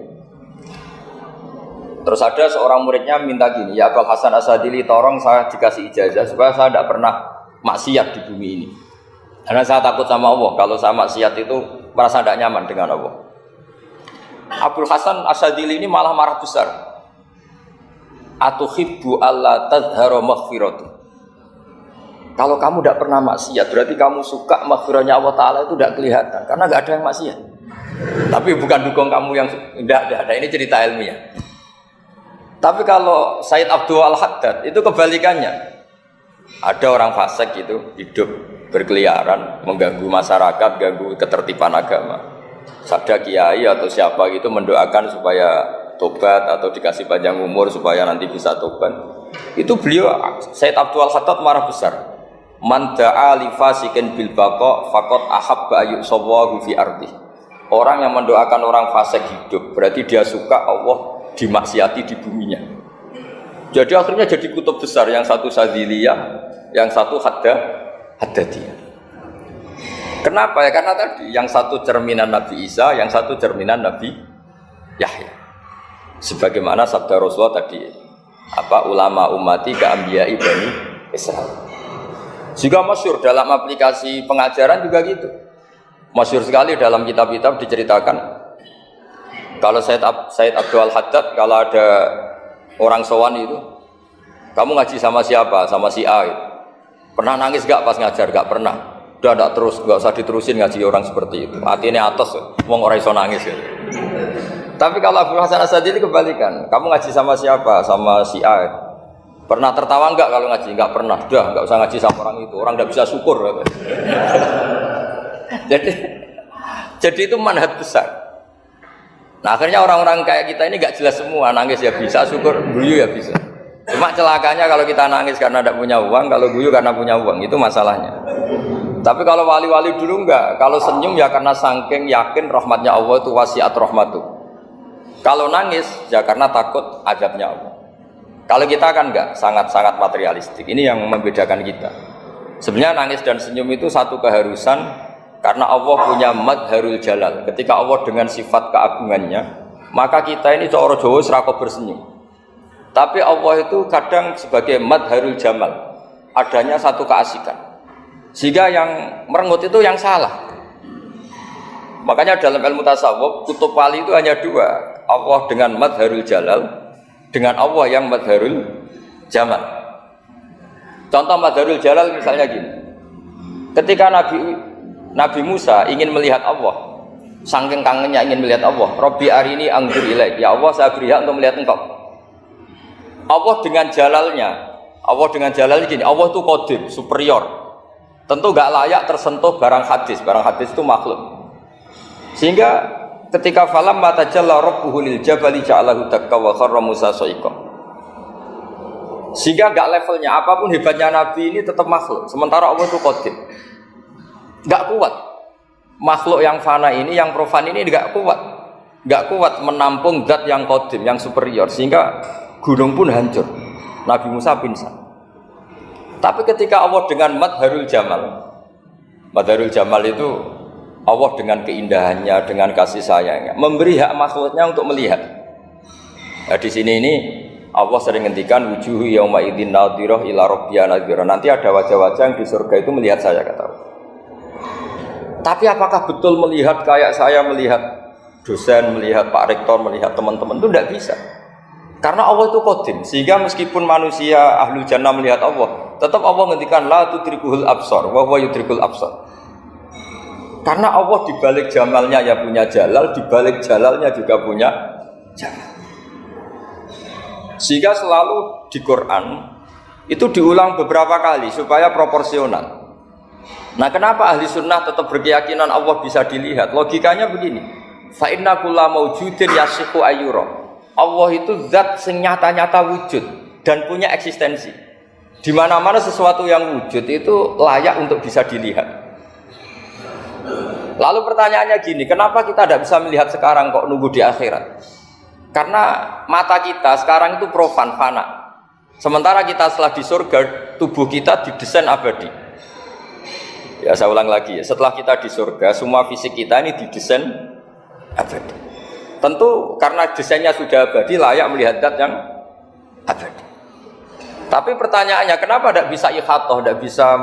Terus ada seorang muridnya minta gini, ya Abdul Hasan Asyadzili, tolong saya dikasih ijazah supaya saya tidak pernah maksiat di bumi ini. Karena saya takut sama Allah, kalau saya maksiat itu merasa tidak nyaman dengan Allah. Abdul Hasan Asyadzili ini malah marah besar. Atuhibbu alla tadhhara maghfiratu. Kalau kamu tidak pernah maksiat, berarti kamu suka maghfirahnya Allah Ta'ala itu tidak kelihatan, karena tidak ada yang maksiat. Tapi bukan dukung kamu yang tidak ada, ini cerita ilmiah. Tapi kalau Said Abdul Al-Haddad itu kebalikannya. Ada orang fasik itu hidup berkeliaran, mengganggu masyarakat, ganggu ketertiban agama. Ada kiai atau siapa gitu mendoakan supaya tobat atau dikasih panjang umur supaya nanti bisa tobat. Itu beliau Said Abdul Al-Haddad marah besar. Man da'a li fasikin bil baqa faqad ahabba ayyusawahu fi ardi. Orang yang mendoakan orang fasik hidup berarti dia suka Allah dimaksiati di buminya. Jadi akhirnya jadi kutub besar, yang satu Sadziliyah, yang satu Haddadiyah. Kenapa ya? Karena tadi yang satu cerminan Nabi Isa, yang satu cerminan Nabi Yahya. Sebagaimana sabda Rasulullah tadi, ulama ummati ka anbiya'i bani Israil. Juga masyhur dalam aplikasi pengajaran juga gitu. Masyhur sekali dalam kitab-kitab diceritakan. Kalau Said Abdul Haddad, kalau ada orang sowan itu, kamu ngaji sama siapa? Sama si A itu. Pernah nangis gak pas ngajar? Gak pernah. Udah gak terus, gak usah diterusin ngaji orang seperti itu. Hatinya atas, wong orang iso nangis ya. Tapi kalau Abdul Hasan Asyadzili kebalikan. Kamu ngaji sama siapa? Sama si A itu. Pernah tertawa enggak kalau ngaji? Enggak pernah. Udah, enggak usah ngaji sama orang itu. Orang enggak bisa syukur. Jadi itu manhaj besar. Nah, akhirnya orang-orang kayak kita ini enggak jelas semua. Nangis ya bisa, syukur, guyu ya bisa. Cuma celakanya kalau kita nangis karena tidak punya uang, kalau guyu karena punya uang, itu masalahnya. Tapi kalau wali-wali dulu enggak. Kalau senyum ya karena saking yakin rahmatnya Allah itu wasiat rahmatu. Kalau nangis ya karena takut azabnya Allah. Kalau kita kan enggak, sangat-sangat materialistik. Ini yang membedakan kita. Sebenarnya nangis dan senyum itu satu keharusan karena Allah punya madharul jalal. Ketika Allah dengan sifat keagungannya, maka kita ini cara Jawa serako bersenyum. Tapi Allah itu kadang sebagai madharul jamal, adanya satu keasikan. Sehingga yang merengut itu yang salah. Makanya dalam ilmu tasawuf, kutub wali itu hanya dua. Allah dengan madharul jalal, dengan Allah yang madharul jamal. Contoh madharul jalal misalnya gini. Ketika Nabi Musa ingin melihat Allah, saking kangennya ingin melihat Allah, Rabbi arini anzur ilaik, ya Allah saya beri hak untuk melihat engkau. Allah dengan jalalnya gini, Allah itu qadim, superior. Tentu gak layak tersentuh barang hadis itu makhluk. Sehingga ketika falam matajalla rabbuhu lil jabali ja'alahu dakka wa kharra Musa sa'iqa. Sehingga enggak levelnya apapun hebatnya Nabi ini tetap makhluk. Sementara Allah itu qadim. Enggak kuat. Makhluk yang fana ini, yang profan ini enggak kuat. Enggak kuat menampung zat yang qadim, yang superior, sehingga gunung pun hancur. Nabi Musa pingsan. Tapi ketika Allah dengan madharul jamal itu Allah dengan keindahannya, dengan kasih sayangnya, memberi hak makhluknya untuk melihat. Nah, di sini ini Allah sering ngendikan wujuhu yauma idzin nadhirah ila rabbiha nadhirah. Nanti ada wajah-wajah yang di surga itu melihat saya, kata Allah. Tapi apakah betul melihat kayak saya melihat dosen, melihat Pak Rektor, melihat teman-teman? Itu tidak bisa. Karena Allah itu qadim, sehingga meskipun manusia ahlul jannah melihat Allah, tetap Allah ngendikan la tudrikuhul absar wa huwa yudrikul absar. Karena Allah di balik jamalnya ya punya jalal, di balik jalalnya juga punya jalal. Sehingga selalu di Quran itu diulang beberapa kali supaya proporsional. Nah, kenapa ahli sunnah tetap berkeyakinan Allah bisa dilihat? Logikanya begini, fa inna kulla maujudin yasihu ayyura. Allah itu zat sing nyata-nyata wujud dan punya eksistensi. Di mana-mana sesuatu yang wujud itu layak untuk bisa dilihat. Lalu pertanyaannya gini, kenapa kita tidak bisa melihat sekarang kok nunggu di akhirat? Karena mata kita sekarang itu profan, fana. Sementara kita setelah di surga, tubuh kita didesain abadi. Ya, saya ulang lagi ya, setelah kita di surga, semua fisik kita ini didesain abadi. Tentu karena desainnya sudah abadi, layak melihat zat yang abadi. Tapi pertanyaannya, kenapa tidak bisa ikhatoh, tidak bisa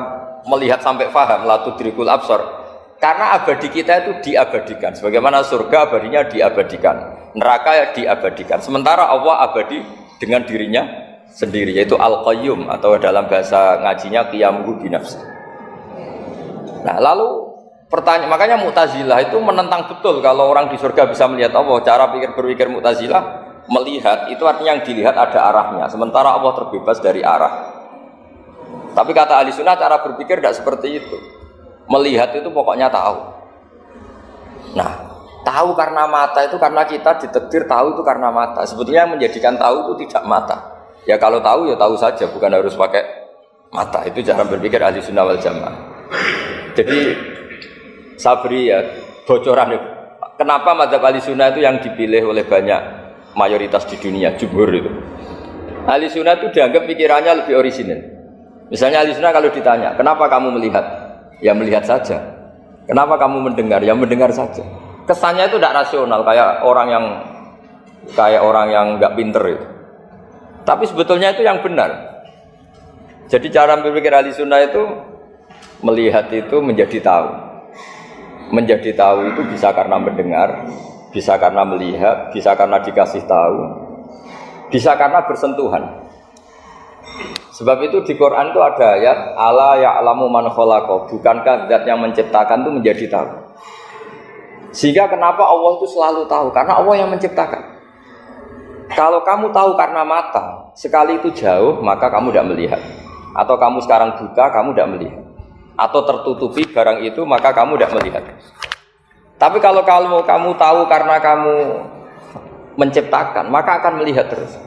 melihat sampai faham, la tudrikul absar? Karena abadi kita itu diabadikan. Sebagaimana surga abadinya diabadikan, neraka ya diabadikan. Sementara Allah abadi dengan dirinya sendiri, yaitu Al-Qayyum, atau dalam bahasa ngajinya Qiyamuhu binafsi. Nah, lalu pertanyaan, makanya Mu'tazilah itu menentang betul kalau orang di surga bisa melihat Allah. Cara berpikir Mu'tazilah, melihat itu artinya yang dilihat ada arahnya, sementara Allah terbebas dari arah. Tapi kata ahli sunnah, cara berpikir tidak seperti itu. Melihat itu pokoknya tahu. Nah, tahu karena mata itu karena kita ditakdir tahu itu karena mata. Sebetulnya yang menjadikan tahu itu tidak mata. Ya kalau tahu ya tahu saja, bukan harus pakai mata. Itu cara berpikir ahli sunnah wal jamaah. Jadi sabri ya, bocoran ya. Kenapa mazhab ahli sunnah itu yang dipilih oleh banyak mayoritas di dunia, jumhur itu. Ahli sunnah itu dianggap pikirannya lebih orisinal. Misalnya ahli sunnah kalau ditanya, kenapa kamu melihat? Ya melihat saja. Kenapa kamu mendengar? Ya mendengar saja. Kesannya itu tidak rasional, kayak orang yang nggak pinter itu. Tapi sebetulnya itu yang benar. Jadi cara berpikir ahli sunnah itu melihat itu menjadi tahu. Menjadi tahu itu bisa karena mendengar, bisa karena melihat, bisa karena dikasih tahu, bisa karena bersentuhan. Sebab itu di Quran itu ada ayat ala ya'lamu man khalaqa, bukankah zat yang menciptakan itu menjadi tahu. Sehingga kenapa Allah itu selalu tahu? Karena Allah yang menciptakan. Kalau kamu tahu karena mata, sekali itu jauh, maka kamu tidak melihat. Atau kamu sekarang buta, kamu tidak melihat. Atau tertutupi barang itu, maka kamu tidak melihat. Tapi kalau kamu tahu karena kamu menciptakan, maka akan melihat terus.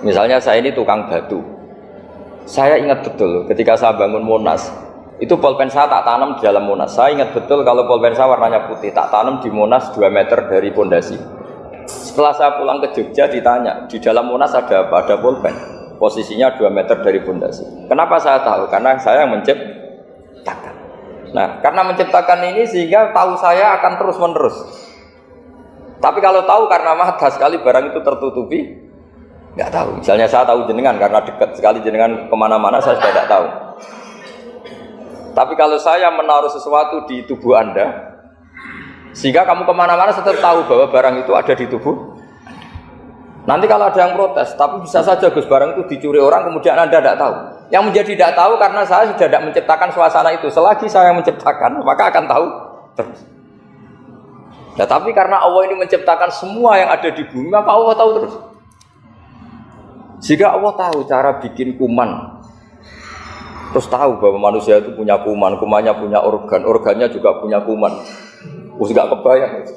Misalnya saya ini tukang batu. Saya ingat betul ketika saya bangun Monas, itu pulpen saya tak tanam di dalam Monas. Saya ingat betul kalau pulpen saya warnanya putih, tak tanam di Monas 2 meter dari pondasi. Setelah saya pulang ke Jogja ditanya, di dalam Monas ada apa? Ada pulpen, posisinya 2 meter dari pondasi. Kenapa saya tahu? Karena saya yang menciptakan. Nah, karena menciptakan ini sehingga tahu saya akan terus menerus. Tapi kalau tahu karena mata, sekali barang itu tertutupi, nggak tahu. Misalnya saya tahu jenengan karena dekat sekali jenengan kemana-mana, saya sudah tidak tahu. Tapi kalau saya menaruh sesuatu di tubuh Anda, sehingga kamu kemana-mana tetap tahu bahwa barang itu ada di tubuh. Nanti kalau ada yang protes, tapi bisa saja Gus barang itu dicuri orang, kemudian Anda tidak tahu. Yang menjadi tidak tahu karena saya sudah tidak menciptakan suasana itu. Selagi saya yang menciptakan, maka akan tahu terus. Nah, tapi karena Allah ini menciptakan semua yang ada di bumi, maka Allah tahu terus. Jika Allah tahu cara bikin kuman, terus tahu bahwa manusia itu punya kuman, kumannya punya organ, organnya juga punya kuman. Terus gak kebayang.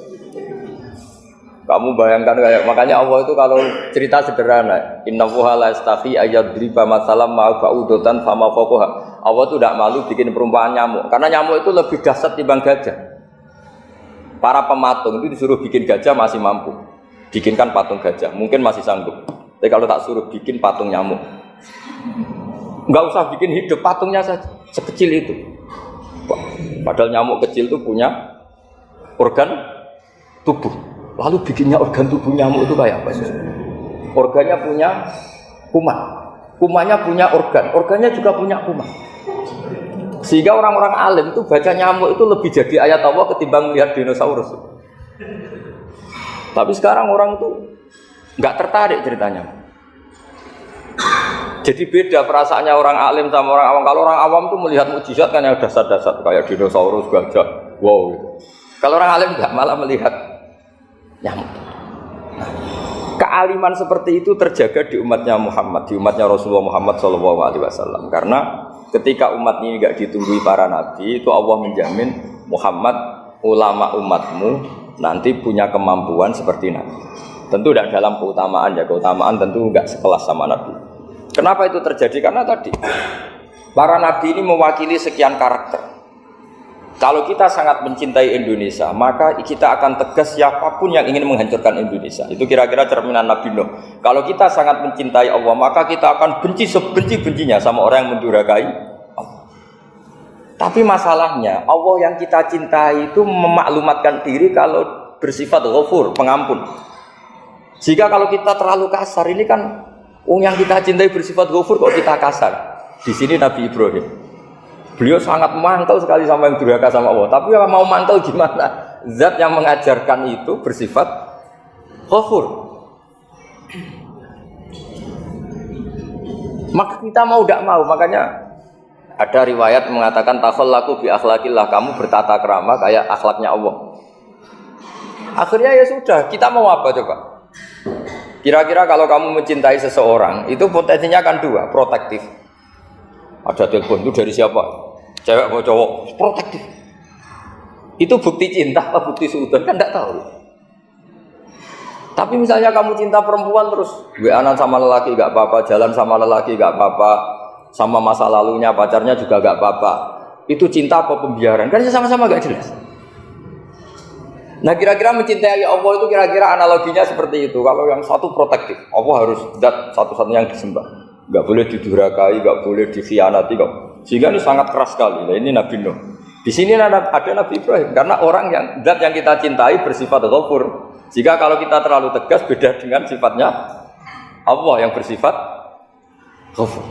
Kamu bayangkan kayak, makanya Allah itu kalau cerita sederhana, innallaha la yastahi ayyadriba mathalam ma ba'udatan fama fawqaha. Allah itu tidak malu bikin perumpamaan nyamuk, karena nyamuk itu lebih dahsyat dibanding gajah. Para pematung itu disuruh bikin gajah masih mampu, bikinkan patung gajah, mungkin masih sanggup. Tapi kalau tak suruh bikin patung nyamuk, nggak usah bikin hidup, patungnya saja sekecil itu. Padahal nyamuk kecil itu punya organ tubuh. Lalu bikinnya organ tubuh nyamuk itu kayak apa sih? Organnya punya kuman, kumannya punya organ, organnya juga punya kuman. Sehingga orang-orang alim itu baca nyamuk itu lebih jadi ayat Allah ketimbang melihat dinosaurus. Tapi sekarang orang itu nggak tertarik ceritanya. Jadi beda perasaannya orang alim sama orang awam. Kalau orang awam tuh melihat mukjizat kan yang dasar-dasar kayak dinosaurus, gajah, wow gitu. Kalau orang alim nggak, malah melihat nyamuk. Nah, kealiman seperti itu terjaga di umatnya Muhammad, di umatnya Rasulullah Muhammad SAW. Karena ketika umat ini nggak ditunggui para nabi, itu Allah menjamin Muhammad, ulama umatmu nanti punya kemampuan seperti nabi. Tentu tidak dalam keutamaan ya, keutamaan tentu nggak sekelas sama nabi. Kenapa itu terjadi? Karena tadi para nabi ini mewakili sekian karakter. Kalau kita sangat mencintai Indonesia, maka kita akan tegas siapapun yang ingin menghancurkan Indonesia. Itu kira-kira cerminan Nabi Nuh. Kalau kita sangat mencintai Allah, maka kita akan benci sebenci-bencinya sama orang yang mendurhakai Allah. Tapi masalahnya, Allah yang kita cintai itu memaklumatkan diri kalau bersifat Ghafur, pengampun. Jika kalau kita terlalu kasar, ini kan yang kita cintai bersifat Ghafur kok kita kasar. Di sini Nabi Ibrahim, beliau sangat mangkel sekali sama yang durhaka sama Allah. Tapi mau mangkel gimana? Zat yang mengajarkan itu bersifat Ghafur. Maka kita mau tidak mau, makanya ada riwayat mengatakan takhallaku bi akhlaqillah, kamu bertata krama kayak akhlaknya Allah. Akhirnya ya sudah, kita mau apa coba? Kira-kira kalau kamu mencintai seseorang, itu potensinya kan dua, protektif. Ada telepon itu dari siapa? Cewek atau cowok? Protektif. Itu bukti cinta atau bukti suudzon? Kan tidak tahu. Tapi misalnya kamu cinta perempuan terus WA-an sama lelaki gak apa-apa, jalan sama lelaki gak apa-apa, sama masa lalunya pacarnya juga gak apa-apa. Itu cinta apa pembiaran? Kan sama-sama gak jelas. Nah kira-kira mencintai Allah itu kira-kira analoginya seperti itu. Kalau yang satu protektif, Allah harus zat satu-satunya yang disembah, nggak boleh didurhakai, nggak boleh dikhianati kok. Sehingga ini sangat keras sekali. Nah ini Nabi Nuh. Di sini ada Nabi Ibrahim karena orang yang zat yang kita cintai bersifat Ghafur. Jika kalau kita terlalu tegas beda dengan sifatnya Allah yang bersifat Ghafur.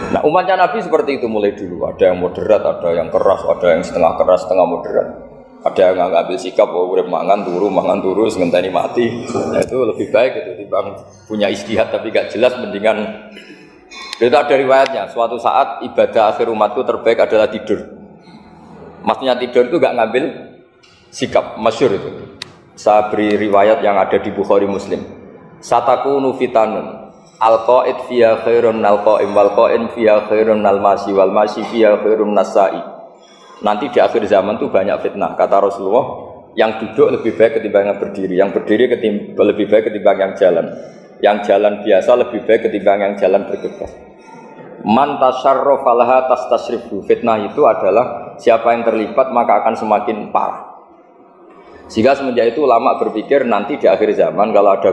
Nah umatnya Nabi seperti itu mulai dulu. Ada yang moderat, ada yang keras, ada yang setengah keras, setengah moderat. Ada yang ngambil sikap, oh udah mangan turu, sementara mati. Nah, itu lebih baik itu dibanding punya ijtihad tapi gak jelas, mendingan. Itu ada riwayatnya. Suatu saat ibadah akhir umatku terbaik adalah tidur. Maksudnya tidur itu gak ngambil sikap, masyhur itu. Saya beri riwayat yang ada di Bukhari Muslim. Satakunu fitanun al-qa'id fiya khairun al-qa'im wal-qa'in fiya khairun al-masi wal-masi fiya khairun nasai. Nanti di akhir zaman itu banyak fitnah, kata Rasulullah. Yang duduk lebih baik ketimbang yang berdiri, yang berdiri lebih baik ketimbang yang jalan biasa lebih baik ketimbang yang jalan bergegas. Man tasyarrafa laha tastasrifu. Fitnah itu adalah siapa yang terlibat maka akan semakin parah. Sehingga semenjak itu ulama berpikir nanti di akhir zaman kalau ada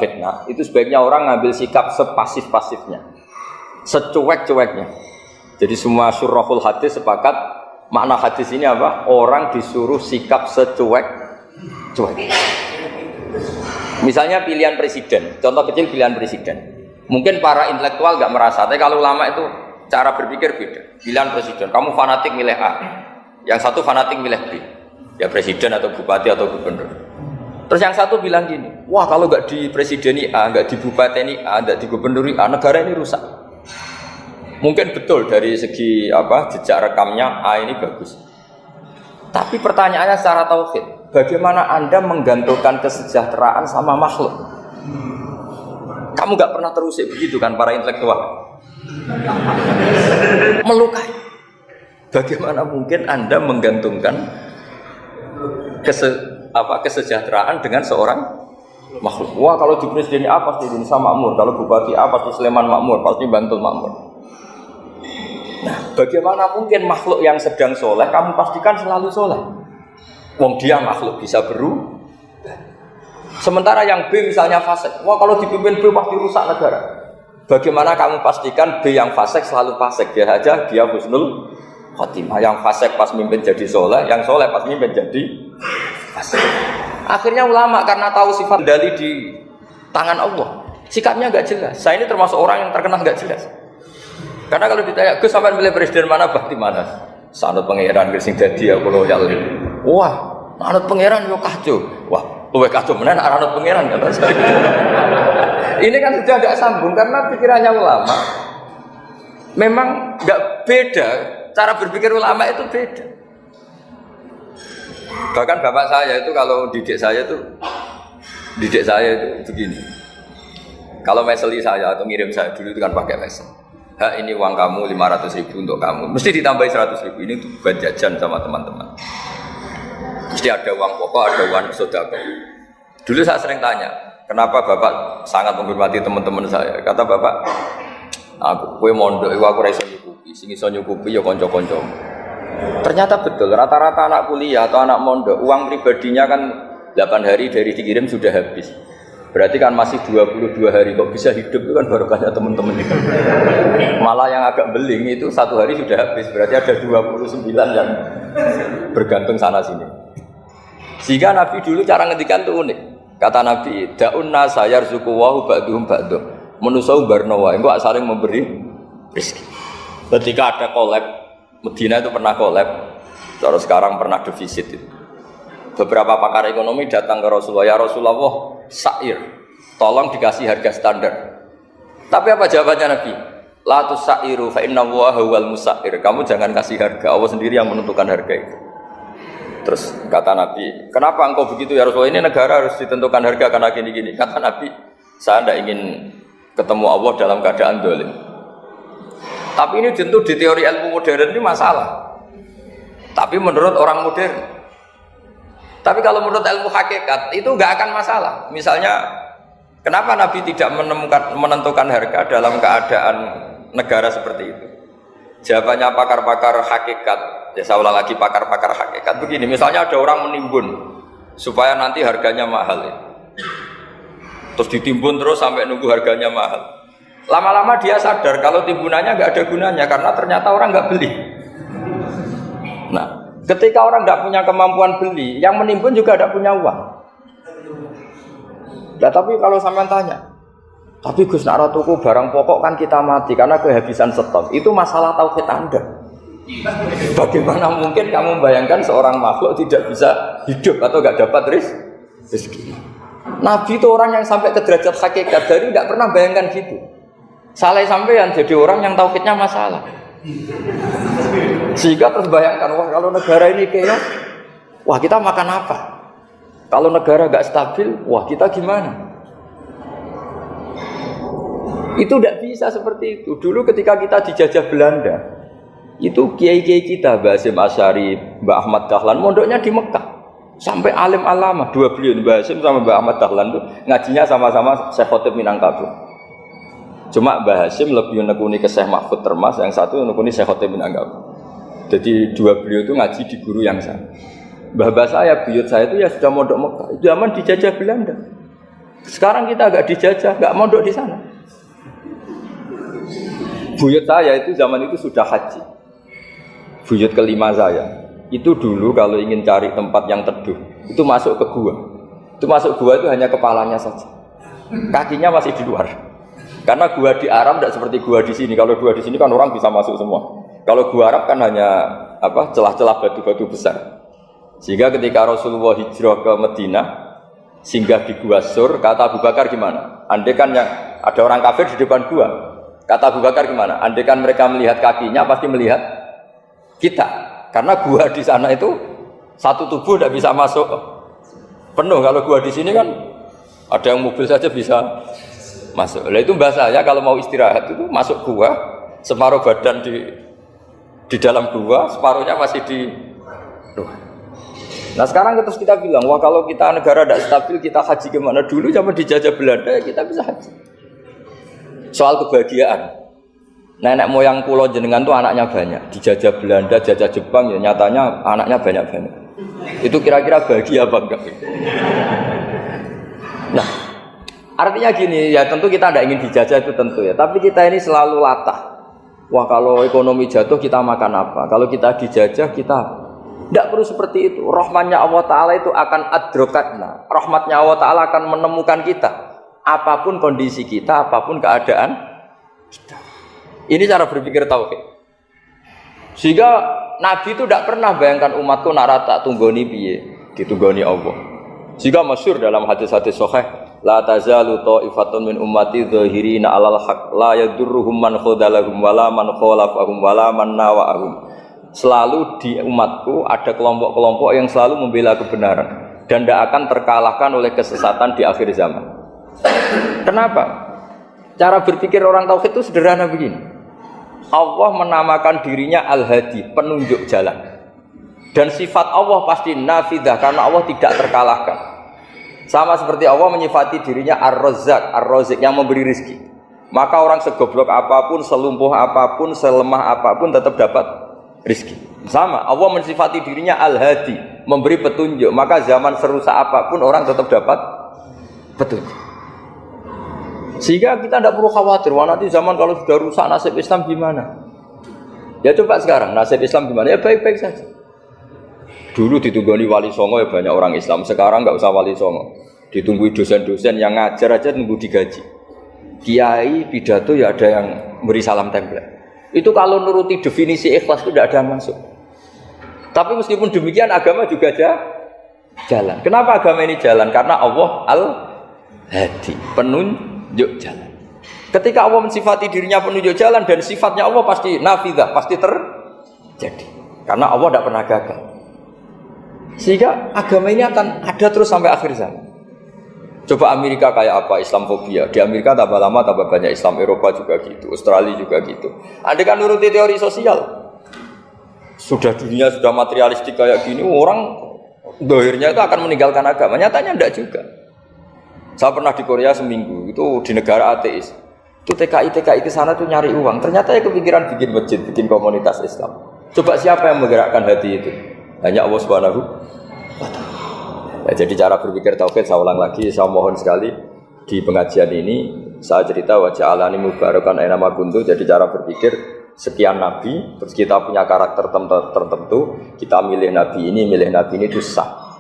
fitnah itu sebaiknya orang ngambil sikap sepasif-pasifnya, secuek-cueknya. Jadi semua syurahul hadis sepakat makna hadis ini apa? Orang disuruh sikap secuek-cuek. Misalnya pilihan presiden, contoh kecil pilihan presiden. Mungkin para intelektual nggak merasa, tapi kalau ulama itu cara berpikir beda. Pilihan presiden, kamu fanatik milih A, yang satu fanatik milih B. Ya presiden atau bupati atau gubernur. Terus yang satu bilang gini, wah kalau nggak di presiden A, nggak di bupati ini A, nggak di gubernur A, negara ini rusak. Mungkin betul dari segi jejak rekamnya A ini bagus. Tapi pertanyaannya secara tauhid, bagaimana Anda menggantungkan kesejahteraan sama makhluk? Kamu nggak pernah terusik begitu kan para intelektual? Melukai. Bagaimana mungkin Anda menggantungkan kesejahteraan dengan seorang makhluk? Wah kalau di presiden A pasti Indonesia makmur, kalau bupati A pasti Sleman makmur, pasti Bantul makmur. Nah, bagaimana mungkin makhluk yang sedang soleh kamu pastikan selalu soleh? Wong dia makhluk bisa berubah. Sementara yang B misalnya fasik, wah kalau dipimpin B pasti rusak negara. Bagaimana kamu pastikan B yang fasik selalu fasik? Dia aja dia husnul khotimah. Yang fasik pas mimpin jadi soleh, yang soleh pas mimpin jadi fasik. Akhirnya ulama karena tahu sifat kendali di tangan Allah, sikapnya nggak jelas. Saya ini termasuk orang yang terkenal nggak jelas. Karena kalau ditanya, Gus sampai pilih presiden mana, bakti mana? Sanut pangeran sing dadi aku loyal. Wah, anut pangeran yo kacau. Wah, luwe kacau menan anut pangeran kata saya. Ini kan sudah tidak sambung karena pikirannya ulama memang nggak beda, cara berpikir ulama itu beda. Bahkan bapak saya itu kalau didik saya itu begini. Kalau meseli saya atau ngirim saya dulu itu kan pakai mesel. Ini uang kamu 500.000 untuk kamu, mesti ditambahi 100.000 ini untuk buat jajan sama teman-teman. Mesti ada uang pokok, ada uang sodako. Dulu saya sering tanya, kenapa bapak sangat menghormati teman-teman saya? Kata bapak, kue mondok, aku raiso nyukupi, sing iso nyukupi ya konco-konco. Ternyata betul, rata-rata anak kuliah atau anak mondok, uang pribadinya kan 8 hari dari dikirim sudah habis. Berarti kan masih 22 hari kok bisa hidup itu kan barokahnya teman-teman itu. Malah yang agak beling itu 1 hari sudah habis, berarti ada 29 yang bergantung sana sini. Sehingga Nabi dulu cara ngendikan itu unik. Kata Nabi, da'un nasa yarzuqu wa ba'duhum ba'duh. Manusa barnawa, engko saling memberi rezeki. Ketika ada kolab, Medina itu pernah kolab, terus sekarang pernah defisit itu. Beberapa pakar ekonomi datang ke Rasulullah, ya Rasulullah, sa'ir, tolong dikasih harga standar. Tapi apa jawabannya Nabi? La tusairu fa inna Allaha huwal musair. Kamu jangan kasih harga, Allah sendiri yang menentukan harga itu. Terus kata Nabi, kenapa engkau begitu ya Rasulullah? Ini negara harus ditentukan harga karena gini-gini. Kata Nabi, saya tidak ingin ketemu Allah dalam keadaan dolim. Tapi ini tentu di teori ilmu modern ini masalah. Tapi menurut orang modern. Tapi kalau menurut ilmu hakikat itu nggak akan masalah. Misalnya, kenapa Nabi tidak menentukan harga dalam keadaan negara seperti itu? Jawabannya pakar-pakar hakikat, ya saya ulang lagi pakar-pakar hakikat begini. Misalnya ada orang menimbun supaya nanti harganya mahal, ya. Terus ditimbun terus sampai nunggu harganya mahal. Lama-lama dia sadar kalau timbunannya nggak ada gunanya karena ternyata orang nggak beli. Nah, ketika orang tidak punya kemampuan beli, yang menimbun juga tidak punya uang. Nah, tapi kalau sampean tanya, tapi Gus nak tuku barang pokok kan kita mati karena kehabisan stok. Itu masalah tauhid Anda. Bagaimana mungkin kamu membayangkan seorang makhluk tidak bisa hidup atau tidak dapat rezeki? Nabi itu orang yang sampai ke derajat hakikat, dari tidak pernah bayangkan gitu. Saleh sampean jadi orang yang tauhidnya masalah. Sehingga terus bayangkan, wah kalau negara ini chaos, wah kita makan apa? Kalau negara gak stabil, wah kita gimana? Itu tidak bisa seperti itu. Dulu ketika kita dijajah Belanda, itu kiai-kiai kita, Mbah Hasyim Asy'ari, Mbah Ahmad Dahlan, mondoknya di Mekah. Sampai alim alamah, 2 beliau, Mbah Hasyim sama Mbah Ahmad Dahlan itu ngajinya sama-sama Syekh Khotib Minangkabau. Cuma Mbah Hasyim lebih menekuni ke Syekh Mahfud Termas, yang satu menekuni Syekh Khotib Minangkabau. Jadi 2 beliau itu ngaji di guru yang sama. Mbah saya, buyut saya itu ya sudah mondok Mekah. Itu zaman dijajah Belanda. Sekarang kita agak dijajah, enggak mondok di sana. Buyut saya itu zaman itu sudah haji. Buyut kelima saya. Itu dulu kalau ingin cari tempat yang teduh, itu masuk ke gua. Itu masuk gua itu hanya kepalanya saja. Kakinya masih di luar. Karena gua di Arab tidak seperti gua di sini. Kalau gua di sini kan orang bisa masuk semua. Kalau gua Arab kan hanya celah-celah batu-batu besar. Sehingga ketika Rasulullah hijrah ke Madinah, singgah di Gua Sur, kata Abu Bakar gimana? Andai kan yang ada orang kafir di depan gua, kata Abu Bakar gimana? Andai kan mereka melihat kakinya, pasti melihat kita. Karena gua di sana itu satu tubuh tidak bisa masuk penuh. Kalau gua di sini kan ada yang mobil saja bisa masuk. Nah itu bahasa saya kalau mau istirahat itu masuk gua, separuh badan di dalam gua, separuhnya masih di luar. Nah sekarang terus kita bilang, wah kalau kita negara tidak stabil kita haji kemana? Dulu zaman dijajah Belanda kita bisa haji. Soal kebahagiaan, nenek moyang pulau jenengan tuh anaknya banyak. Dijajah Belanda, jajah Jepang, ya nyatanya anaknya banyak-banyak. Itu kira-kira bahagia apa enggak? Nah artinya gini, ya tentu kita tidak ingin dijajah itu tentu ya. Tapi kita ini selalu latah Wah kalau ekonomi jatuh kita makan apa? Kalau kita dijajah kita tidak perlu seperti itu. Rahmatnya Allah Ta'ala itu akan adrokatna. Rahmatnya Allah Ta'ala akan menemukan kita. Apapun kondisi kita, apapun keadaan kita. Ini cara berpikir tauhid. Sehingga Nabi itu tidak pernah bayangkan umatku nak rata tunggoni piye, ditunggoni Allah. Sehingga masyhur dalam hadis-hadis sahih, la tazalu ta'ifatun min ummati dzahirina 'alal haqq la yadurruhum man khadalahum wala man khalafahum wala man nawa'ahum. Selalu di umatku ada kelompok-kelompok yang selalu membela kebenaran dan tidak akan terkalahkan oleh kesesatan di akhir zaman. Kenapa? Cara berpikir orang tauhid itu sederhana begini. Allah menamakan dirinya Al-Hadi, penunjuk jalan. Dan sifat Allah pasti nafidah karena Allah tidak terkalahkan. Sama seperti Allah menyifati dirinya Ar-Razzaq, Ar-Razik yang memberi rizki. Maka orang segoblok apapun, selumpuh apapun, selemah apapun tetap dapat rizki. Sama, Allah mensifati dirinya Al-Hadi, memberi petunjuk. Maka zaman serusak apapun orang tetap dapat petunjuk. Sehingga kita tidak perlu khawatir, wah nanti zaman kalau sudah rusak nasib Islam gimana? Ya coba sekarang nasib Islam gimana? Ya baik-baik saja. Dulu ditunggoni wali songo ya banyak orang Islam, sekarang nggak usah wali songo. Ditunggu dosen-dosen yang ngajar aja nunggu digaji. Kiai pidato ya ada yang beri salam tempel. Itu kalau nuruti definisi ikhlas itu tidak ada yang masuk. Tapi meskipun demikian agama juga jalan. Kenapa agama ini jalan? Karena Allah Al-Hadi, penunjuk jalan. Ketika Allah mensifati dirinya penunjuk jalan dan sifatnya Allah pasti nafidah, pasti terjadi. Karena Allah tidak pernah gagal. Sehingga agama ini akan ada terus sampai akhir zaman. Coba Amerika kayak apa? Islamfobia. Di Amerika tambah lama tambah banyak Islam, Eropa juga gitu, Australia juga gitu. Andai kan nuruti teori sosial, sudah dunia sudah materialistik kayak gini, orang dohirnya itu akan meninggalkan agama. Nyatanya tidak juga. Saya pernah di Korea seminggu, itu di negara ateis. Itu TKI ke sana tuh nyari uang. Ternyata ya kepikiran bikin masjid, bikin komunitas Islam. Coba siapa yang menggerakkan hati itu? Hanya Allah Subhanahu wa Ta'ala. Ya, jadi cara berpikir tauhid saya ulang lagi, saya mohon sekali di pengajian ini saya cerita wajah alani mubarakan ainama kuntu. Jadi cara berpikir sekian nabi, terus kita punya karakter tertentu, kita milih nabi ini itu sah.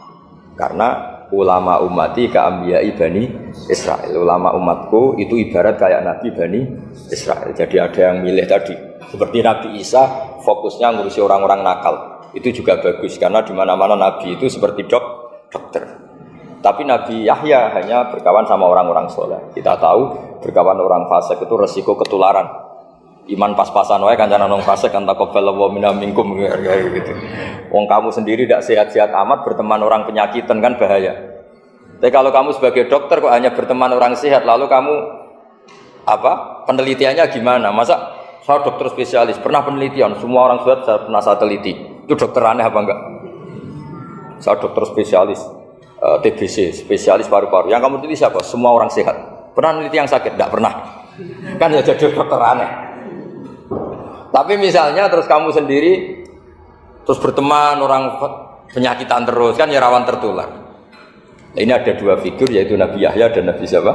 Karena ulama ummati ka'ambiyai Bani Israel. Ulama umatku itu ibarat kayak nabi Bani Israel. Jadi ada yang milih tadi. Seperti Nabi Isa fokusnya ngurusi orang-orang nakal. Itu juga bagus karena di mana-mana nabi itu seperti dokter. Tapi Nabi Yahya hanya berkawan sama orang-orang soleh. Kita tahu berkawan orang fasik itu resiko ketularan. Iman pas-pasan wae kancane nang fasik kan taqabbalallahu minna minkum gitu. Wong kamu sendiri tidak sehat-sehat amat berteman orang penyakitan kan bahaya. Tapi kalau kamu sebagai dokter kok hanya berteman orang sehat, lalu kamu apa? Penelitiannya gimana? Masa saya dokter spesialis, pernah penelitian, semua orang sehat saya pernah saya teliti. Itu dokter aneh apa enggak? Saya dokter spesialis TBC, spesialis paru-paru. Yang kamu teliti siapa? Semua orang sehat. Pernah meneliti yang sakit? Tidak pernah. Kan ya jadi dokter aneh. Tapi misalnya terus kamu sendiri terus berteman orang penyakitan terus kan ya rawan tertular. Ini ada dua figur yaitu Nabi Yahya dan Nabi siapa?